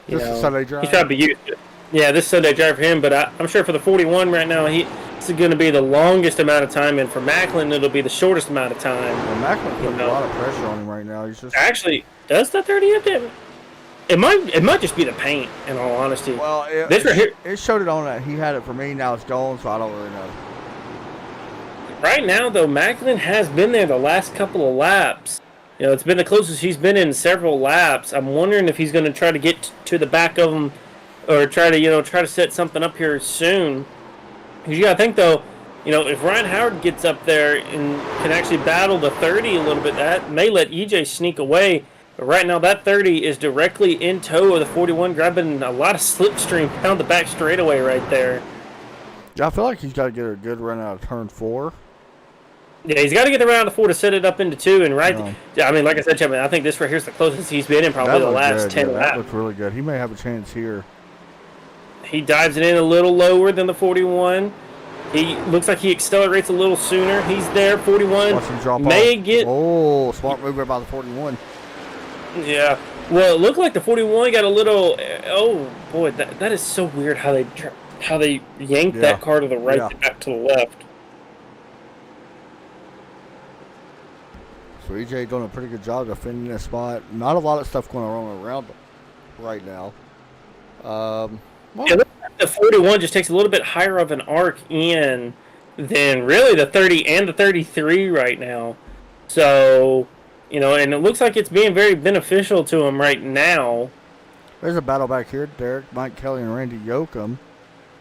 you know, Sunday drive. He's probably used to it. Yeah, this Sunday drive for him, but I'm sure for the 41 right now, this is going to be the longest amount of time, and for Macklin, it'll be the shortest amount of time. Well, Macklin putting a lot of pressure on him right now. He's just actually does the 30 have to? It might just be the paint, in all honesty. Well, it showed it on that. He had it for me. Now it's gone, so I don't really know. Right now, though, Macklin has been there the last couple of laps. You know, it's been the closest he's been in several laps. I'm wondering if he's going to try to get to the back of him, or try to set something up here soon. Because you got to think, though, you know, if Ryan Howard gets up there and can actually battle the 30 a little bit, that may let EJ sneak away. But right now, that 30 is directly in tow of the 41, grabbing a lot of slipstream down the back straightaway right there. Yeah, I feel like he's got to get a good run out of turn 4. Yeah, he's got to get around the 4 to set it up into 2. And I mean, like I said, I think this right here's the closest he's been in probably the last 10 laps. That looks really good. He may have a chance here. He dives it in a little lower than the 41. He looks like he accelerates a little sooner. He's there, 41. Watch him drop off. Oh, smart move by the 41. Yeah. Well, it looked like the 41 got a little. Oh boy, that is so weird how they yanked that car to the right, back to the left. So EJ doing a pretty good job defending this spot. Not a lot of stuff going on around right now. Yeah, the 41 just takes a little bit higher of an arc in than really the 30 and the 33 right now. So, you know, and it looks like it's being very beneficial to him right now. There's a battle back here. Derek, Mike Kelly, and Randy Yoakum.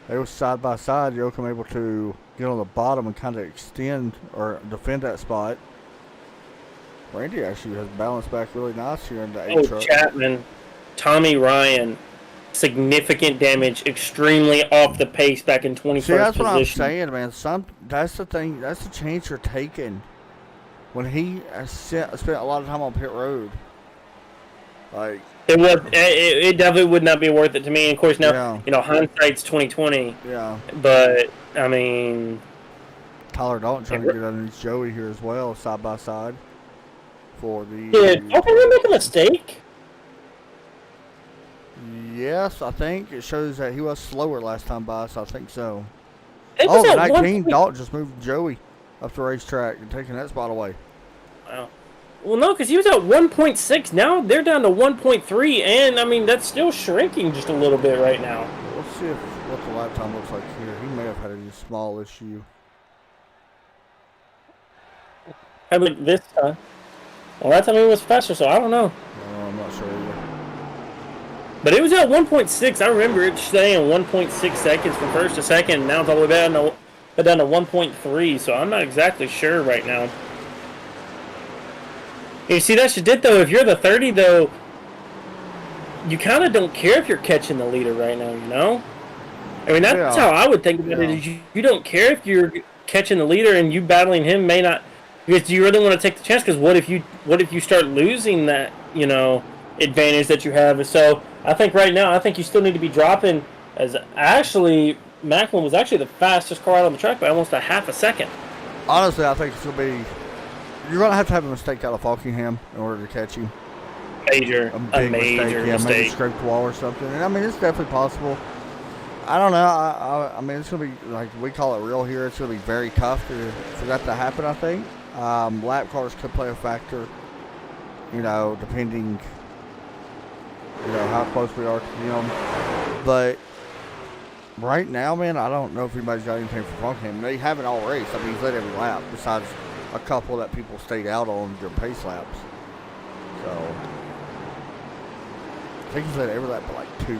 They were side by side. Yoakum able to get on the bottom and kind of extend or defend that spot. Randy actually has balanced back really nice here in the 8 truck. Chapman, Tommy Ryan, significant damage, extremely off the pace back in 21st position. See, that's what I'm saying, man. That's the thing. That's the chance you're taking. When he spent a lot of time on pit road, like it definitely would not be worth it to me. And of course, now you know hindsight's 2020. Yeah. But I mean, Tyler Dalton trying to get underneath Joey here as well, side by side. For the did Falkenham make a mistake? Yes, I think it shows that he was slower last time by, so I think so. Oh, 19, Dalton just moved Joey up the racetrack and taking that spot away. Wow. Well, no, because he was at 1.6. Now they're down to 1.3, and, I mean, that's still shrinking just a little bit right now. Let's see what the lap time looks like here. He may have had a small issue. How about this time? Well, that time he was faster, so I don't know. No, I'm not sure either. But it was at 1.6. I remember it saying 1.6 seconds from first to second. And now it's all the way down to 1.3. So I'm not exactly sure right now. You see, that's just it, though. If you're the 30, though, you kind of don't care if you're catching the leader right now, you know? I mean, that's how I would think about it. Is you don't care if you're catching the leader and you battling him may not. Because do you really want to take the chance? Because what if you start losing that, you know, advantage that you have? So I think right now, I think you still need to be dropping. As actually, Macklin was actually the fastest car out on the track by almost a half a second. Honestly, I think it's going to be. You're going to have a mistake out of Falkingham in order to catch him. A major mistake. Yeah, maybe scraped the wall or something. And I mean, it's definitely possible. I don't know. I mean, it's going to be, like we call it real here, it's going to be very tough for that to happen, I think. Lap cars could play a factor, you know, depending how close we are to him. But right now, man, I don't know if anybody's got anything from him. They haven't all raced. I mean, he's led every lap besides a couple that people stayed out on during pace laps. So I think he's led every lap but like 2.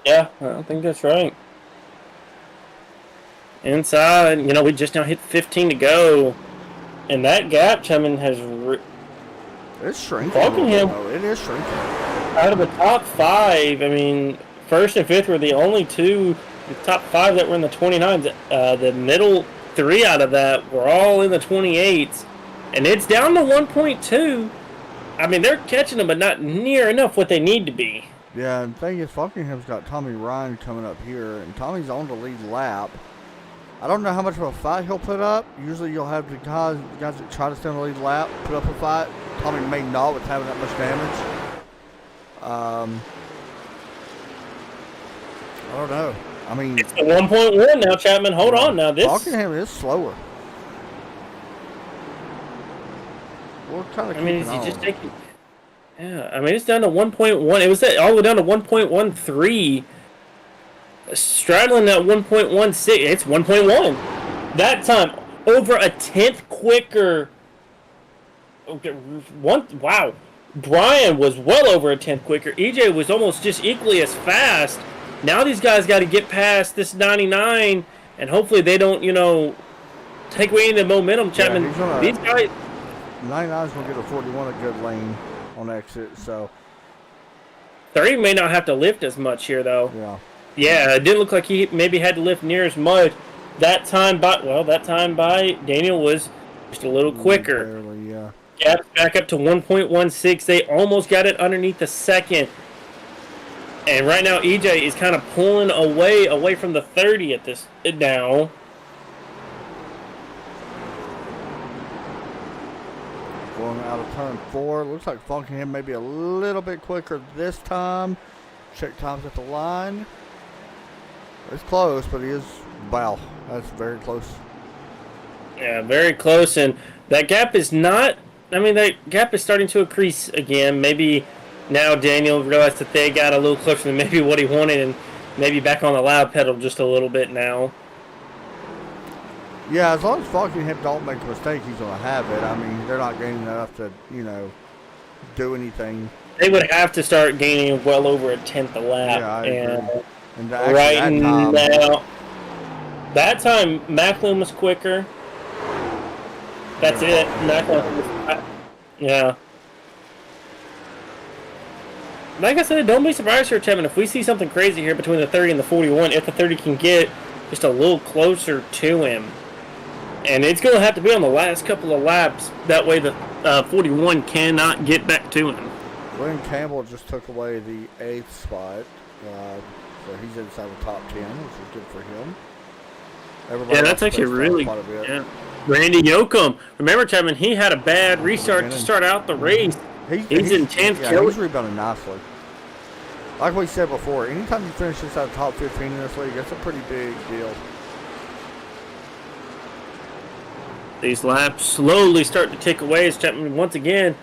Yeah, I think that's right. Inside, we just now hit 15 to go. And that gap, Chapman, has... It's shrinking. It is shrinking. Out of the top 5, I mean, first and fifth were the only two, the top 5 that were in the 29s. The middle 3 out of that were all in the 28s. And it's down to 1.2. I mean, they're catching them, but not near enough what they need to be. Yeah, and the thing is, Falkenham's got Tommy Ryan coming up here, and Tommy's on the lead lap. I don't know how much of a fight he'll put up. Usually you'll have the guys that try to stay on the lead lap put up a fight. Tommy may not with having that much damage. I don't know. I mean, it's the 1.1 now, Chapman. Hold on now. This Falkenham is slower. We're kind of. I mean, is he just taking? Yeah, I mean, it's down to 1.1. It was all the way down to 1.13. Straddling that 1.16. It's 1.1. That time, over a 10th quicker. Okay, wow. Brian was well over a 10th quicker. EJ was almost just equally as fast. Now these guys got to get past this 99, and hopefully they don't, take away any momentum, Chapman. Yeah, these guys... 99's going to get a 41 a good lane on exit, so... 30 may not have to lift as much here, though. Yeah. Yeah, it didn't look like he maybe had to lift near as much. That time by Daniel was just a little quicker. Barely, yeah. Gap's back up to 1.16. They almost got it underneath the second. And right now, EJ is kind of pulling away from the 30 at this now. Going out of turn 4. Looks like Falkenham may be a little bit quicker this time. Check times at the line. It's close, but he is... Wow, that's very close. Yeah, very close. And that gap is not... I mean, that gap is starting to increase again. Maybe now Daniel realized that they got a little closer than maybe what he wanted, and maybe back on the loud pedal just a little bit now. Yeah, as long as Falkenham don't make a mistake, he's going to have it. I mean, they're not gaining enough to, do anything. They would have to start gaining well over a 10th a lap. Yeah, I agree. And right now, that time, Macklin was quicker. That's it. Macklin was, yeah. Like I said, don't be surprised here, Chapman, if we see something crazy here between the 30 and the 41, if the 30 can get just a little closer to him. And it's going to have to be on the last couple of laps. That way the 41 cannot get back to him. William Campbell just took away the 8th spot. So he's inside the top 10, which is good for him. Yeah, that's actually really good. Yeah. Randy Yoakum. Remember, Chapman, he had a bad restart to start out the race. He's in 10th. Yeah, he's rebounding nicely. Like we said before, anytime you finish inside the top 15 in this league, that's a pretty big deal. These laps slowly start to tick away as Chapman, once again,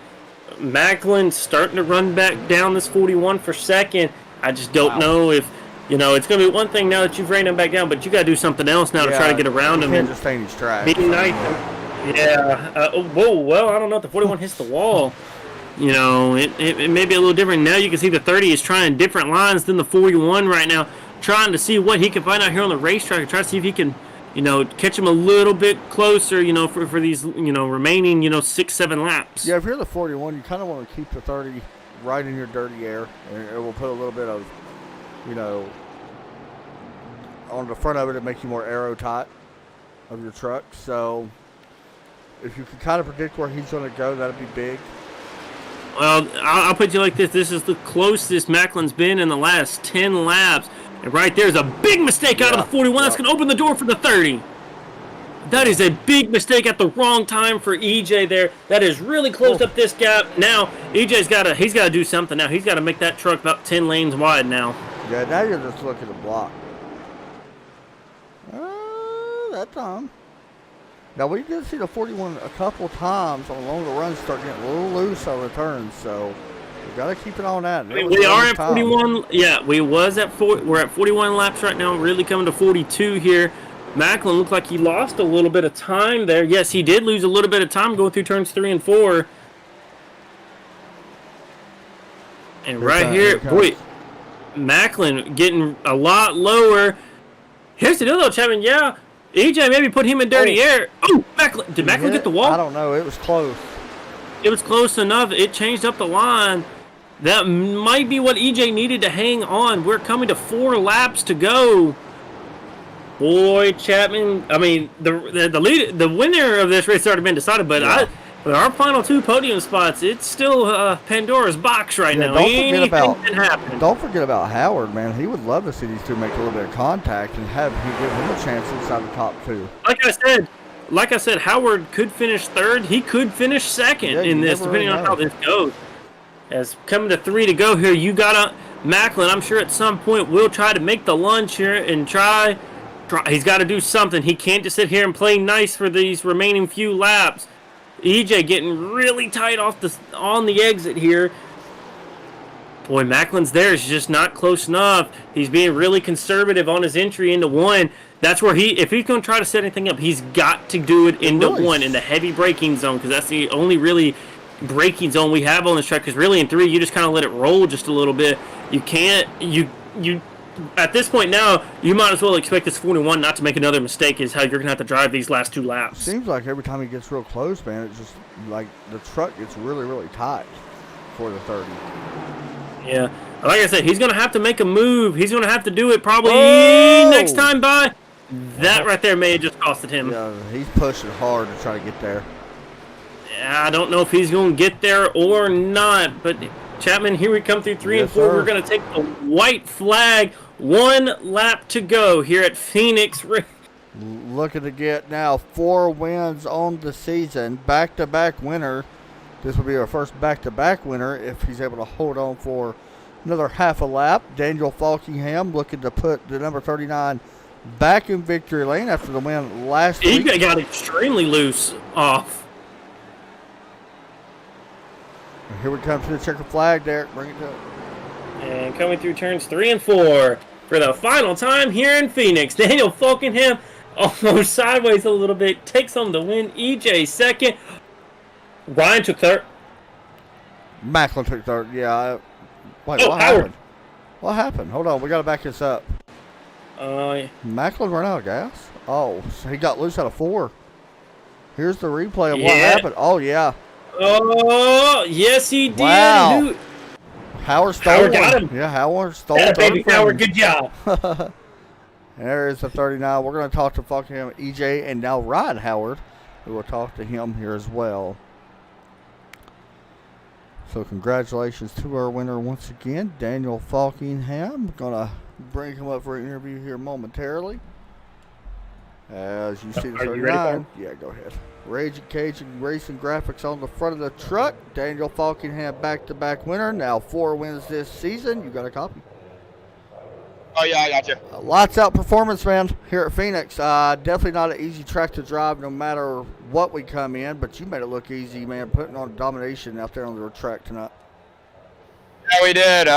Macklin starting to run back down this 41 for second. I just don't know if, it's going to be one thing now that you've reined him back down, but you got to do something else now to try to get around him. And just stay in his track. Be nice. Yeah. Well, I don't know if the 41 hits the wall. It may be a little different. Now you can see the 30 is trying different lines than the 41 right now, trying to see what he can find out here on the racetrack and try to see if he can, catch him a little bit closer, for these, remaining, 6-7 laps. Yeah, if you're the 41, you kind of want to keep the 30 right in your dirty air. And it will put a little bit of, on the front of it, it makes you more aero tight of your truck. So if you can kind of predict where he's going to go, that'd be big. Well, I'll put you like this. This is the closest Macklin's been in the last 10 laps. And right there's a big mistake out of the 41. That's going to open the door for the 30. That is a big mistake at the wrong time for EJ there. That has really closed up this gap. Now, EJ's got to do something now. He's got to make that truck about 10 lanes wide now. Yeah, now you're just looking to block. That time. Now, we did see the 41 a couple times on longer runs start getting a little loose on the turns, so We got to keep it on that. We are at 41. Yeah, we're at 41 laps right now. Really coming to 42 here. Macklin looked like he lost a little bit of time there. Yes, he did lose a little bit of time going through turns 3 and 4. And right here, boy, Macklin getting a lot lower. Here's the deal, though, Chapman. Yeah, EJ maybe put him in dirty air. Oh, Macklin. Did Macklin get the wall? I don't know. It was close. It was close enough. It changed up the line. That might be what EJ needed to hang on. We're coming to 4 laps to go. Boy, Chapman. I mean, the winner of this race has already been decided, but for our final 2 podium spots, it's still Pandora's box right now. Don't forget about Howard, man. He would love to see these two make a little bit of contact and give him a chance inside the top 2. Like I said, Howard could finish 3rd. He could finish 2nd in this, depending on how this goes. As coming to 3 to go here, you got Macklin. I'm sure at some point will try to make the lunge here and try. He's got to do something. He can't just sit here and play nice for these remaining few laps. EJ getting really tight on the exit here. Boy, Macklin's there. It's just not close enough. He's being really conservative on his entry into 1. That's where if he's going to try to set anything up, he's got to do it into 1 in the heavy braking zone, because that's the only really braking zone we have on this track. Because really in 3, you just kind of let it roll just a little bit. You can't. You at this point now, you might as well expect this 41 not to make another mistake, is how you're going to have to drive these last 2 laps. Seems like every time he gets real close, man, it's just like the truck gets really, really tight for the 30. Yeah. Like I said, he's going to have to make a move. He's going to have to do it probably next time by. That right there may have just costed him. Yeah, he's pushing hard to try to get there. Yeah, I don't know if he's going to get there or not, but Chapman, here we come through 3 and 4. Sir. We're going to take the white flag. 1 lap to go here at Phoenix. Looking to get now 4 wins on the season. Back-to-back winner. This will be our first back-to-back winner if he's able to hold on for another half a lap. Daniel Falkingham looking to put the number 39 back in victory lane after the win last week. He got extremely loose off. And here we come to the checker flag, Derek. Bring it up. And coming through turns 3 and 4 for the final time here in Phoenix. Daniel Falkingham almost sideways a little bit. Takes home the win. EJ 2nd. Ryan took 3rd. Macklin took 3rd. Yeah. Wait, what happened? What happened? Hold on. We got to back this up. Macklin ran out of gas? Oh, so he got loose out of 4. Here's the replay of what happened. Oh, yeah. Oh, yes, he did. Wow. Howard got him. Yeah, Howard stole it. Baby Howard, good job. There is the 39. We're going to talk to Falkingham, EJ, and now Ryan Howard, who will talk to him here as well. So congratulations to our winner once again, Daniel Falkingham. Going to bring him up for an interview here momentarily. As you see the 39. Yeah, go ahead. Raging Cage and Racing Graphics on the front of the truck. Daniel Falkingham back-to-back winner. Now 4 wins this season. You got a copy? Oh, yeah, I got you. Lights out performance, man, here at Phoenix. Definitely not an easy track to drive no matter what we come in, but you made it look easy, man, putting on domination out there on the track tonight. Yeah, we did.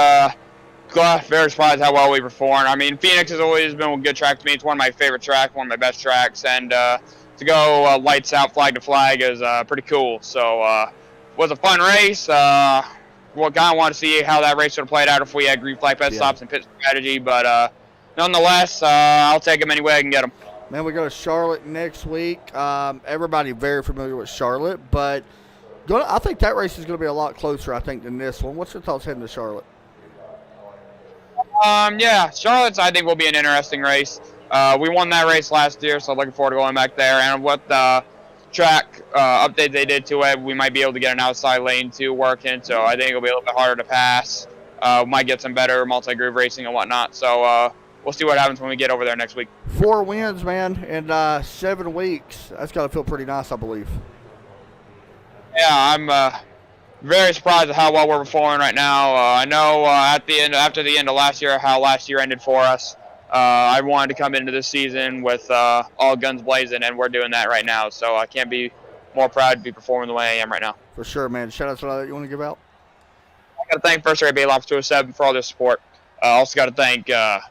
Very surprised how well we performed. I mean, Phoenix has always been a good track to me. It's one of my favorite tracks, one of my best tracks, and to go lights out flag to flag is pretty cool. So it was a fun race. Well, kind of want to see how that race would have played out if we had green flag pit stops and pit strategy, but nonetheless, I'll take them any way I can get them. Man, we go to Charlotte next week. Everybody very familiar with Charlotte, but I think that race is going to be a lot closer, I think, than this one. What's your thoughts heading to Charlotte? Yeah, Charlotte's, I think, will be an interesting race. We won that race last year, so looking forward to going back there. And what track update they did to it, we might be able to get an outside lane too working, so I think it'll be a little bit harder to pass. Might get some better multi-groove racing and whatnot, so we'll see what happens when we get over there next week. 4 wins, man, in 7 weeks. That's got to feel pretty nice, I believe. Yeah, I'm very surprised at how well we're performing right now. I know after the end of last year, how last year ended for us. I wanted to come into this season with all guns blazing, and we're doing that right now. So I can't be more proud to be performing the way I am right now. For sure, man. Shout out to that you want to give out? got to thank First Rate Baylops 207 for all their support. Also got to thank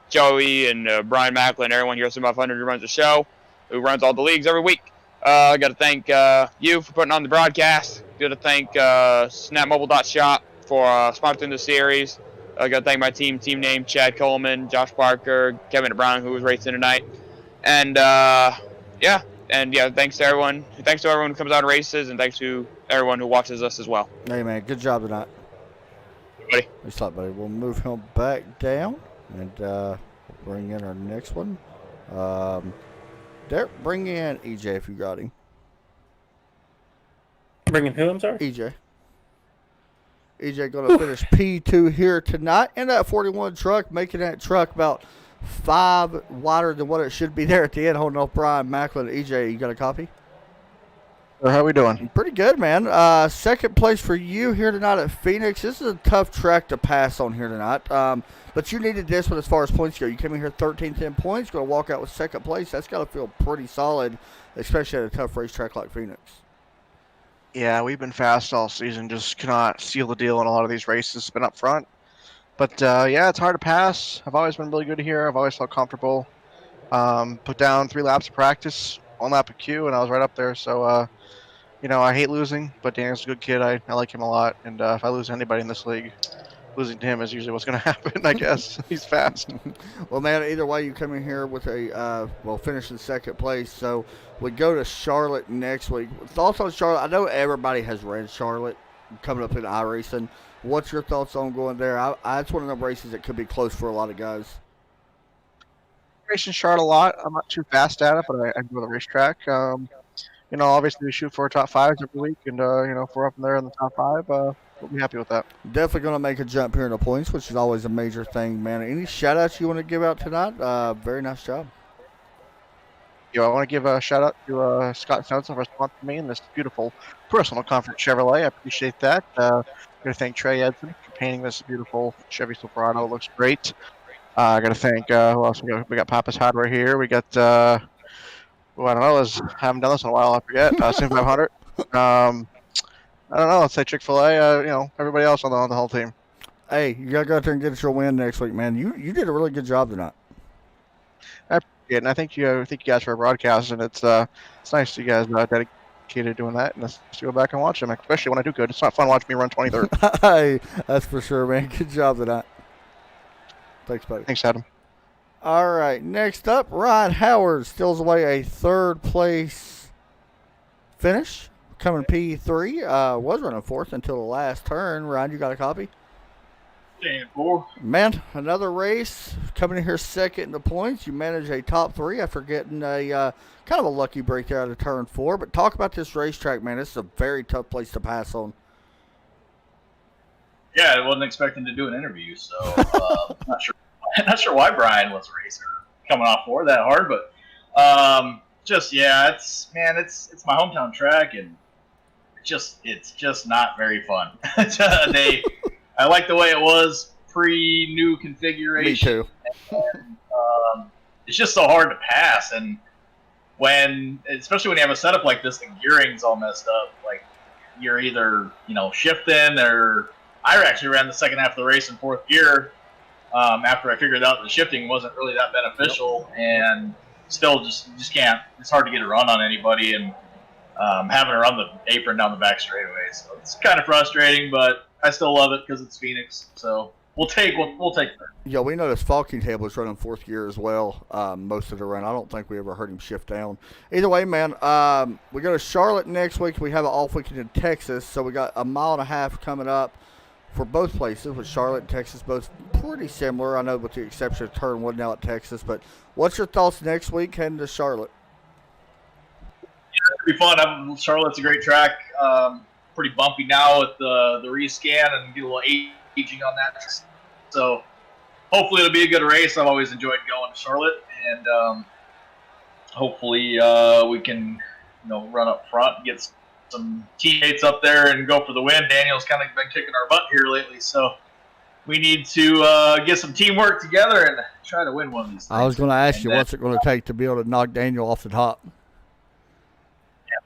Joey and Brian Macklin, everyone here at Sim500 who runs the show, who runs all the leagues every week. I got to thank you for putting on the broadcast. Got to thank SnapMobile.shop for sponsoring the series. I got to thank my team name, Chad Coleman, Josh Parker, Kevin Brown, who was racing tonight. And thanks to everyone. Thanks to everyone who comes out and races, and thanks to everyone who watches us as well. Hey, man, good job tonight. Buddy. Thanks a lot, buddy. We'll move him back down and bring in our next one. Derek, bring in EJ if you got him. Bringing who, I'm sorry? EJ. EJ going to finish P2 here tonight in that 41 truck, making that truck about 5 wider than what it should be there at the end, holding off Brian Macklin. EJ, you got a copy? How we doing? Pretty good, man. Second place for you here tonight at Phoenix. This is a tough track to pass on here tonight. But you needed this one as far as points go. You came in here 13th in points, going to walk out with second place. That's got to feel pretty solid, especially at a tough racetrack like Phoenix. Yeah, we've been fast all season. Just cannot seal the deal in a lot of these races. Been up front. But, it's hard to pass. I've always been really good here. I've always felt comfortable. Put down 3 laps of practice, 1 lap of Q, and I was right up there. So, I hate losing, but Daniel's a good kid. I like him a lot. And if I lose anybody in this league, losing to him is usually what's going to happen, I guess. He's fast. Well, man, either way, you come in here with finish in second place. So we go to Charlotte next week. Thoughts on Charlotte? I know everybody has read Charlotte coming up in iRacing. What's your thoughts on going there? It's one of them races that could be close for a lot of guys. Racing Charlotte a lot. I'm not too fast at it, but I go to the racetrack. Obviously we shoot for top 5s every week, and if we're up there in the top 5, we'll be happy with that. Definitely going to make a jump here in the points, which is always a major thing, man. Any shout-outs you want to give out tonight? Very nice job. I want to give a shout-out to Scott Sensen for sponsoring me in this beautiful personal comfort Chevrolet. I appreciate that. I'm going to thank Trey Edson for painting this beautiful Chevy Silverado. It looks great. I got to thank, who else? We got Papa's Hardware here. We got, I don't know. I haven't done this in a while. I forget. Sim500. I don't know. Let's say Chick-fil-A. Everybody else on the whole team. Hey, you got to go out there and get your win next week, man. You did a really good job tonight. I appreciate it, and I thank you guys for broadcasting. It's nice you guys dedicated to doing that, and let's go back and watch them, especially when I do good. It's not fun watching me run 23rd. Hey, that's for sure, man. Good job tonight. Thanks, buddy. Thanks, Adam. All right, next up, Ryan Howard steals away a third place finish. Coming P3, was running fourth until the last turn. Ryan, you got a copy? Stand for. Man, another race. Coming in here second in the points. You manage a top 3 after getting a kind of a lucky break there out of turn 4. But talk about this racetrack, man. This is a very tough place to pass on. Yeah, I wasn't expecting to do an interview, so not sure why Brian was a racer coming off for that hard, but it's my hometown track, and it's just not very fun. I like the way it was pre-new configuration. Me too. And, it's just so hard to pass, and especially when you have a setup like this, the gearing's all messed up. Like you're either shifting, or I actually ran the second half of the race in 4th gear after I figured out the shifting wasn't really that beneficial, and still just can't. It's hard to get a run on anybody, and having to run the apron down the back straightaway. So it's kind of frustrating, but I still love it because it's Phoenix. So we'll take that. Yeah, we noticed Falking Table was running 4th gear as well most of the run. I don't think we ever heard him shift down. Either way, man, we go to Charlotte next week. We have an off weekend in Texas, so we got a mile and a half coming up for both places, with Charlotte and Texas both pretty similar. I know with the exception of turn 1 now at Texas. But what's your thoughts next week heading to Charlotte? It'll be fun. Charlotte's a great track. Pretty bumpy now with the rescan, and get a little aging on that. So hopefully it'll be a good race. I've always enjoyed going to Charlotte, and hopefully we can run up front and get some teammates up there and go for the win. Daniel's kind of been kicking our butt here lately, so we need to get some teamwork together and try to win one of these things. I was going to ask you, what's it going to take to be able to knock Daniel off the top? Yeah,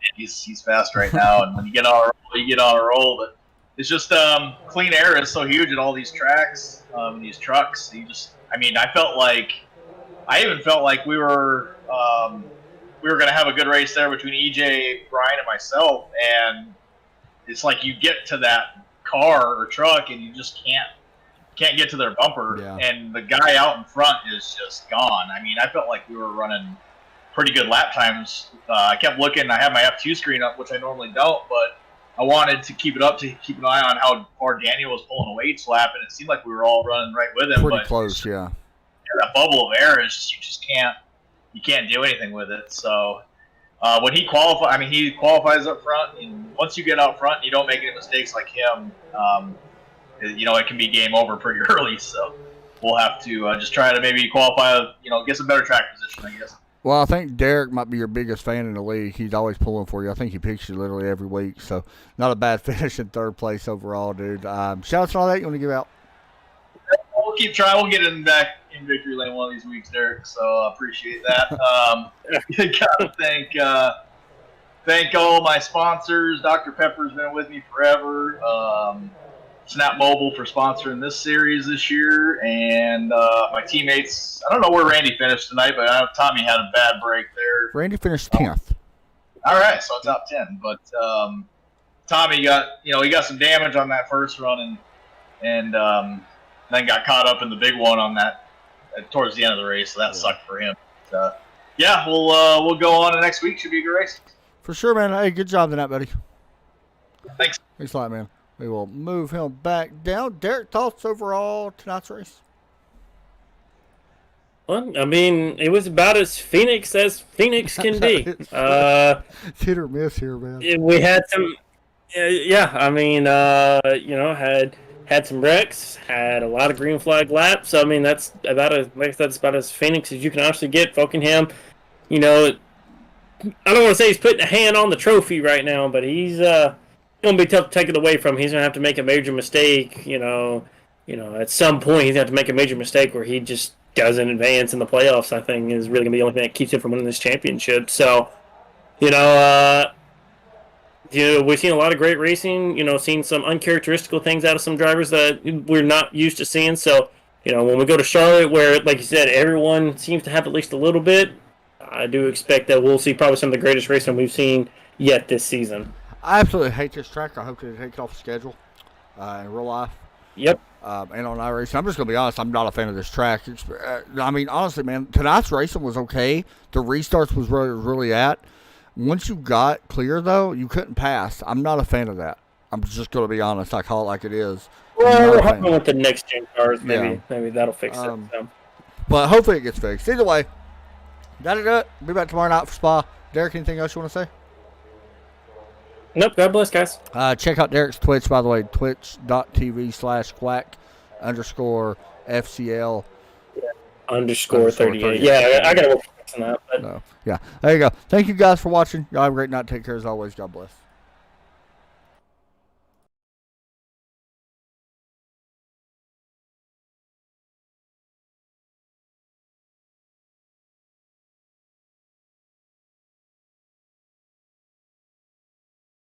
man, he's fast right now, and when you get on a roll, you get on a roll. But it's just clean air is so huge at all these tracks, these trucks. I even felt like we were going to have a good race there between EJ, Brian, and myself, and it's like you get to that car or truck and you just can't get to their bumper, and the guy out in front is just gone. I mean, I felt like we were running pretty good lap times. I kept looking. I had my F2 screen up, which I normally don't, but I wanted to keep it up to keep an eye on how far Daniel was pulling away each lap, and it seemed like we were all running right with him. Pretty close, yeah. That bubble of air is just you can't do anything with it. So when he qualifies up front, and once you get out front and you don't make any mistakes like him, it can be game over pretty early. So we'll have to just try to maybe qualify, get some better track position, I guess. Well, I think Derek might be your biggest fan in the league. He's always pulling for you. I think he picks you literally every week. So not a bad finish in third place overall, dude. Shout-outs and all that you want to give out? We'll keep trying. We'll get in back in victory lane one of these weeks, Derek. So I appreciate that. Gotta thank all my sponsors. Dr. Pepper's been with me forever. Snap Mobile for sponsoring this series this year, and my teammates. I don't know where Randy finished tonight, but I know Tommy had a bad break there. Randy finished 10th. All right, so top 10. But Tommy got some damage on that first run, and then got caught up in the big one on that towards the end of the race. So that sucked for him. But, we'll go on to next week. Should be a good race. For sure, man. Hey, good job tonight, buddy. Thanks. Thanks a lot, man. We will move him back down. Derek, thoughts overall tonight's race? Well, I mean, it was about as Phoenix can be. It's hit or miss here, man. We had some, I mean, had some wrecks, had a lot of green flag laps. So, I mean, that's about as Phoenix as you can honestly get. Fokenham, I don't want to say he's putting a hand on the trophy right now, but he's going to be tough to take it away from him. He's going to have to make a major mistake, at some point he's going to have to make a major mistake where he just doesn't advance in the playoffs. I think is really going to be the only thing that keeps him from winning this championship. So, we've seen a lot of great racing, seen some uncharacteristical things out of some drivers that we're not used to seeing. So, when we go to Charlotte, where, like you said, everyone seems to have at least a little bit, I do expect that we'll see probably some of the greatest racing we've seen yet this season. I absolutely hate this track. I hope they take it off the schedule in real life. Yep. And on iRacing. I'm just going to be honest, I'm not a fan of this track. Honestly, man, tonight's racing was okay. The restarts was where it was really at. Once you got clear, though, you couldn't pass. I'm not a fan of that. I'm just going to be honest. I call it like it is. Well, we're hoping with the next gen cars, maybe that'll fix it. So. But hopefully it gets fixed. Either way, that'll do it. Be back tomorrow night for Spa. Derek, anything else you want to say? Nope. God bless, guys. Check out Derek's Twitch, by the way, twitch.tv/quack_FCL. _38. Yeah, I got to work on that. But... No. Yeah. There you go. Thank you guys for watching. Y'all have a great night. Take care as always. God bless.